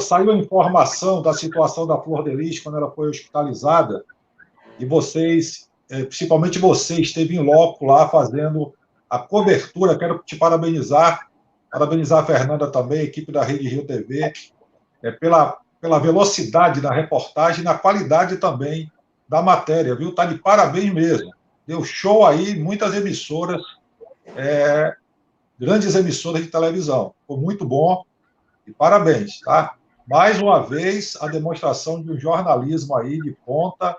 saiu a informação da situação da Flor de Lis, quando ela foi hospitalizada, e vocês, principalmente você, esteve em loco lá fazendo a cobertura. Quero te parabenizar a Fernanda também, a equipe da Rede Rio TV, pela velocidade da reportagem e na qualidade também da matéria, viu? Tá de parabéns mesmo. Deu show aí, muitas emissoras, grandes emissoras de televisão. Ficou muito bom e parabéns, tá? Mais uma vez, a demonstração de um jornalismo aí de ponta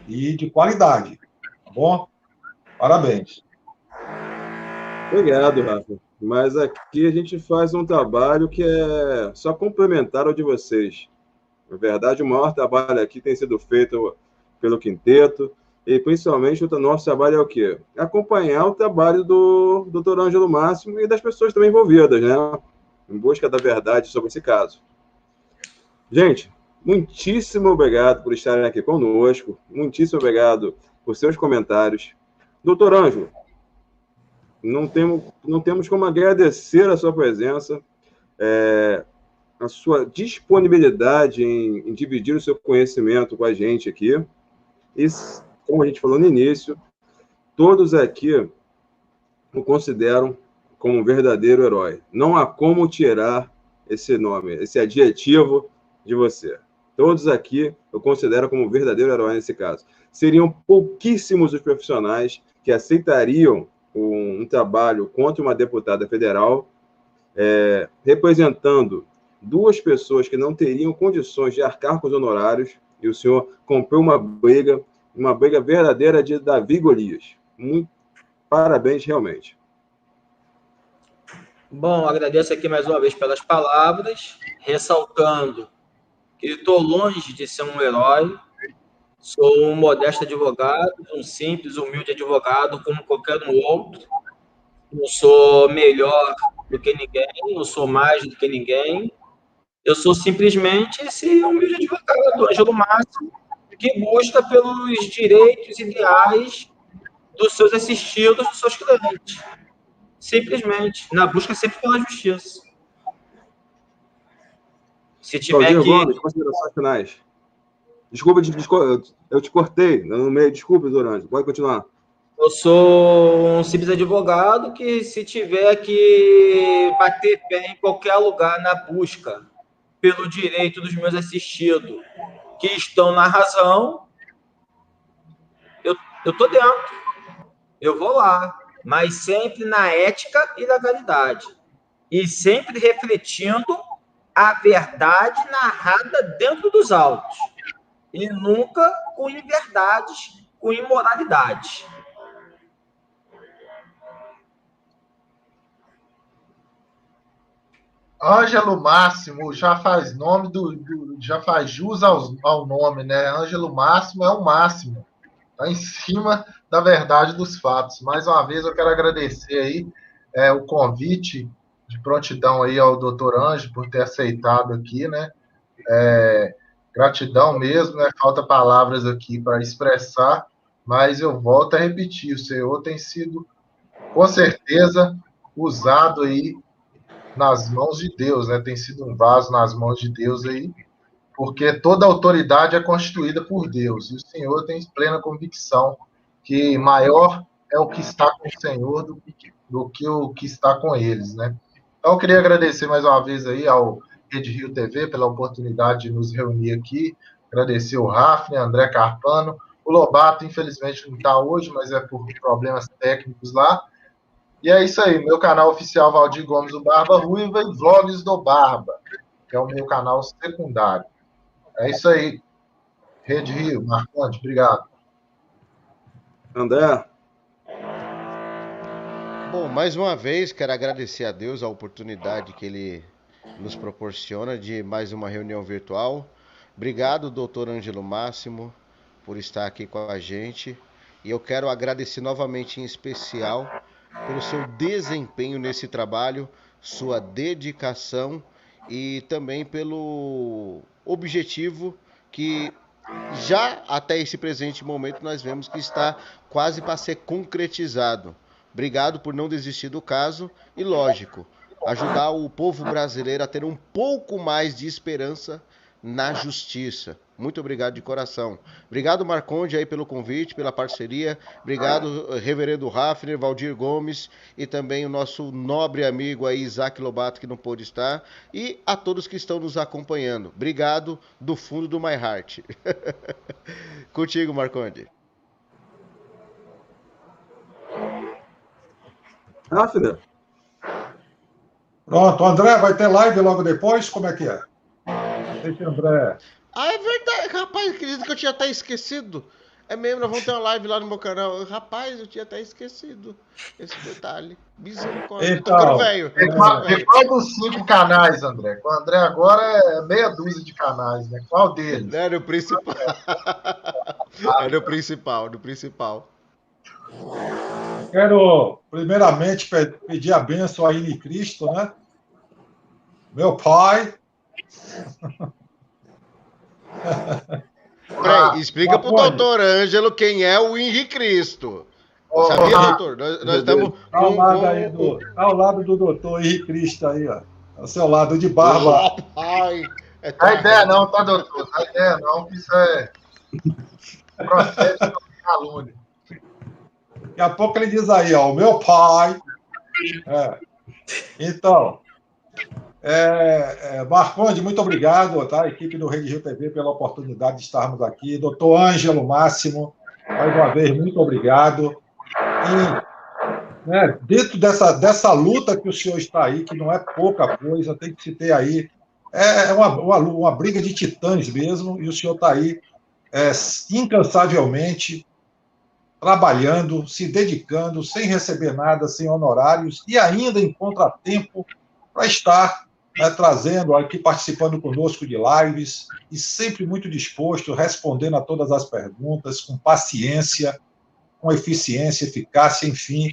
e de qualidade, tá bom? Parabéns. Obrigado, Rafa. Mas aqui a gente faz um trabalho que é só complementar ao de vocês. Na verdade, o maior trabalho aqui tem sido feito pelo Quinteto, e principalmente o nosso trabalho é o quê? Acompanhar o trabalho do Dr. Ângelo Máximo e das pessoas também envolvidas, né? Em busca da verdade sobre esse caso. Gente, muitíssimo obrigado por estarem aqui conosco, muitíssimo obrigado por seus comentários. Doutor Ângelo, não temos como agradecer a sua presença, a sua disponibilidade em dividir o seu conhecimento com a gente aqui. E, como a gente falou no início, todos aqui o consideram como um verdadeiro herói. Não há como tirar esse nome, esse adjetivo de você. Todos aqui eu considero como verdadeiro herói nesse caso. Seriam pouquíssimos os profissionais que aceitariam um trabalho contra uma deputada federal, representando duas pessoas que não teriam condições de arcar com os honorários, e o senhor comprou uma briga verdadeira de Davi e Golias. Muito parabéns, realmente. Bom, agradeço aqui mais uma vez pelas palavras, ressaltando que estou longe de ser um herói, sou um modesto advogado, um simples, humilde advogado, como qualquer um outro. Não sou melhor do que ninguém, não sou mais do que ninguém. Eu sou simplesmente esse humilde advogado, Ângelo Máximo, que busca pelos direitos ideais dos seus assistidos, dos seus clientes. Simplesmente, na busca sempre pela justiça. Se tiver Claudinho que... Gomes, considerações finais. Desculpa, eu te cortei no meio. Desculpa, Doranjo. Pode continuar. Eu sou um simples advogado que, se tiver que bater pé em qualquer lugar na busca pelo direito dos meus assistidos que estão na razão, eu estou dentro. Eu vou lá, mas sempre na ética e legalidade. E sempre refletindo a verdade narrada dentro dos autos. E nunca com inverdades, com imoralidades. Ângelo Máximo já faz nome já faz jus ao nome, né? Ângelo Máximo é o máximo. Está em cima da verdade dos fatos. Mais uma vez eu quero agradecer aí o convite de prontidão aí ao doutor Ângelo por ter aceitado aqui, né? Gratidão mesmo, né? Falta palavras aqui para expressar, mas eu volto a repetir, o senhor tem sido, com certeza, usado aí nas mãos de Deus, né? Tem sido um vaso nas mãos de Deus aí, porque toda autoridade é constituída por Deus, e o Senhor tem plena convicção que maior é o que está com o Senhor do que o que está com eles, né? Então, eu queria agradecer mais uma vez aí ao Rede Rio TV pela oportunidade de nos reunir aqui, agradecer o Hafner, André Carpano, o Lobato, infelizmente, não está hoje, mas é por problemas técnicos lá. E é isso aí, meu canal oficial Valdir Gomes do Barba Ruiva e Vlogs do Barba, que é o meu canal secundário. É isso aí. Rede Rio, Marconde, obrigado. André? Bom, mais uma vez, quero agradecer a Deus a oportunidade que Ele nos proporciona de mais uma reunião virtual. Obrigado, doutor Ângelo Máximo, por estar aqui com a gente. E eu quero agradecer novamente, em especial, pelo seu desempenho nesse trabalho, sua dedicação e também pelo objetivo que já até esse presente momento nós vemos que está quase para ser concretizado. Obrigado por não desistir do caso e, lógico, ajudar o povo brasileiro a ter um pouco mais de esperança na justiça. Muito obrigado de coração. Obrigado, Marconde, aí pelo convite, pela parceria. Obrigado, reverendo Hafner, Valdir Gomes e também o nosso nobre amigo aí, Isaac Lobato, que não pôde estar. E a todos que estão nos acompanhando. Obrigado do fundo do my heart. Contigo, Marconde. Hafner? Pronto, André, vai ter live logo depois? Como é que é? Esse André. Ah, é verdade. Rapaz, acredito que eu tinha até esquecido. É mesmo, nós vamos ter uma live lá no meu canal. Rapaz, eu tinha até esquecido esse detalhe. Misericórdia. Então, velho. De qual dos 5 canais, André? O André agora é meia dúzia de canais, né? Qual deles? É no principal. É no principal, no principal. Quero, primeiramente, pedir a bênção aí em Cristo, né? Meu pai. Peraí, explica pro doutor Ângelo quem é o Henrique Cristo. Sabia, doutor? Nós estamos ao lado do doutor Henrique Cristo aí, ó. Ao seu lado de barba. Ai, a ideia não, tá, doutor? A ideia não, isso é processo de calúnia. Daqui a pouco ele diz aí, ó, o meu pai. Então, Marconde, muito obrigado, tá? A equipe do Rede Rio TV pela oportunidade de estarmos aqui. Doutor Ângelo Máximo, mais uma vez, muito obrigado. E, né, dentro dessa luta que o senhor está aí, que não é pouca coisa, tem que se ter aí, uma briga de titãs mesmo, e o senhor está aí incansavelmente trabalhando, se dedicando, sem receber nada, sem honorários, e ainda encontra tempo para estar, né, trazendo aqui, participando conosco de lives, e sempre muito disposto, respondendo a todas as perguntas, com paciência, com eficiência, eficácia, enfim.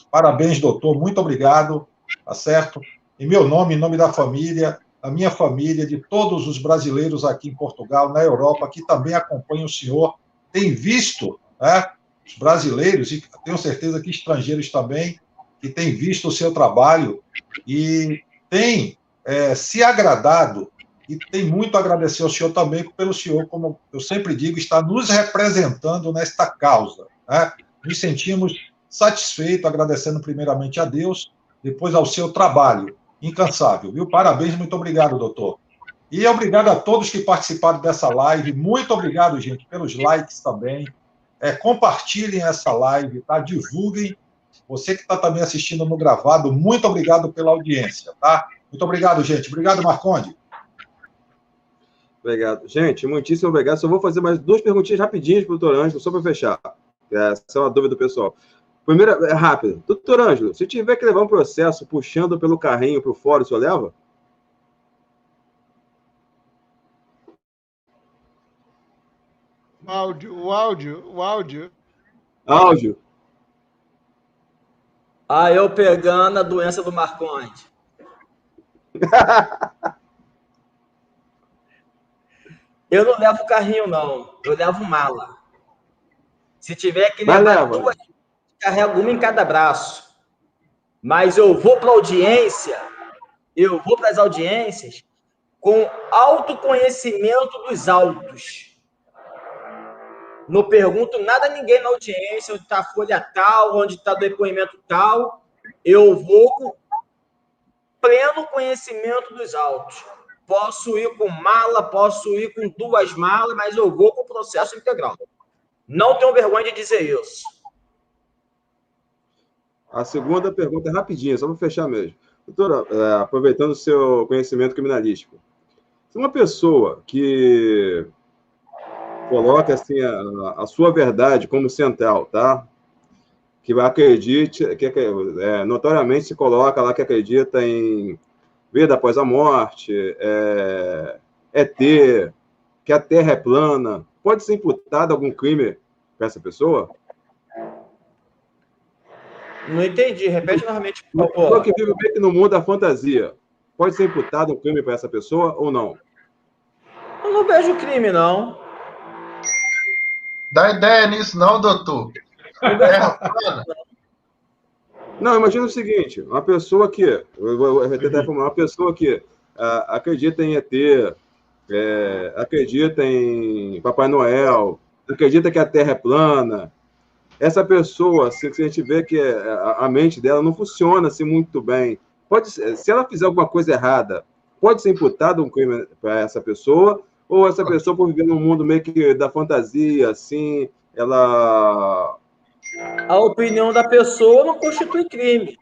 Parabéns, doutor, muito obrigado, tá certo? Em meu nome, em nome da família, da minha família, de todos os brasileiros aqui em Portugal, na Europa, que também acompanham o senhor, tem visto, né, os brasileiros, e tenho certeza que estrangeiros também, que têm visto o seu trabalho e têm se agradado, e tem muito a agradecer ao senhor também, pelo senhor, como eu sempre digo, está nos representando nesta causa, né? Nos sentimos satisfeitos, agradecendo primeiramente a Deus, depois ao seu trabalho incansável, viu? Parabéns, muito obrigado, doutor. E obrigado a todos que participaram dessa live, muito obrigado, gente, pelos likes também. Compartilhem essa live, tá? Divulguem. Você que está também assistindo no gravado, muito obrigado pela audiência, tá? Muito obrigado, gente. Obrigado, Marconde. Obrigado. Gente, muitíssimo obrigado. Só vou fazer mais 2 perguntinhas rapidinhas para o doutor Ângelo, só para fechar. Essa é uma dúvida do pessoal. Primeira, é rápido. Doutor Ângelo, se tiver que levar um processo puxando pelo carrinho para o fórum, o senhor leva? O áudio. Áudio. Eu pegando a doença do Marconde. Eu não levo carrinho, não. Eu levo mala. Se tiver que levar 2, carrego uma em cada braço. Mas eu vou para audiência, eu vou para as audiências com autoconhecimento dos autos. Não pergunto nada a ninguém na audiência, onde está a folha tal, onde está o depoimento tal. Eu vou com pleno conhecimento dos autos. Posso ir com mala, posso ir com 2 malas, mas eu vou com o processo integral. Não tenho vergonha de dizer isso. A segunda pergunta é rapidinha, só para fechar mesmo. Doutora, aproveitando o seu conhecimento criminalístico, se uma pessoa que coloca assim, a sua verdade como central, tá? Que acredite, notoriamente se coloca lá que acredita em vida após a morte, ET, que a Terra é plana, pode ser imputado algum crime para essa pessoa? Não entendi, repete novamente, por favor. Pessoa que vive meio que no mundo da fantasia, pode ser imputado um crime para essa pessoa ou não? Eu não vejo crime, não. Dá ideia nisso, não, doutor? Não, imagina o seguinte, uma pessoa que, eu vou tentar informar, uma pessoa que acredita em ET, acredita em Papai Noel, acredita que a Terra é plana. Essa pessoa, se a gente vê que a mente dela não funciona assim muito bem, se ela fizer alguma coisa errada, pode ser imputado um crime para essa pessoa, ou essa pessoa, por viver num mundo meio que da fantasia, assim, ela... A opinião da pessoa não constitui crime.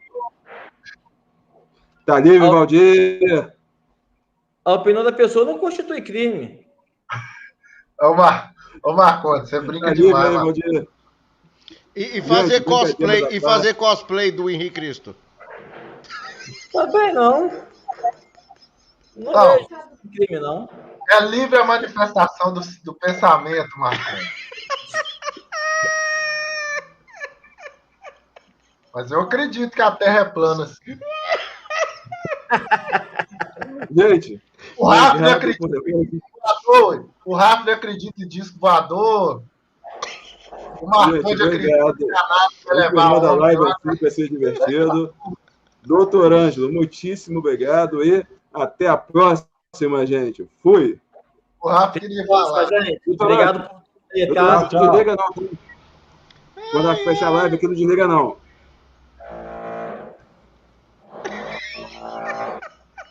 Tá livre, Valdir? A opinião da pessoa não constitui crime. Ô Marconde, você brinca demais, Valdir. E fazer cosplay, fazer cosplay do Henrique Cristo. Também não. Não vejo crime, não. É livre a manifestação do pensamento, Marconde. Mas eu acredito que a Terra é plana. Assim. Gente, o Rafa acredita em voador. O Rafa acredita em disco voador. O Marconde acredita em canal para levar da live aqui vai ser divertido. Doutor Ângelo, muitíssimo obrigado e até a próxima, gente. Fui. O Rafa queria falar. Gente. Obrigado por ter. Não desliga não. Quando fechar a live aqui, não desliga não.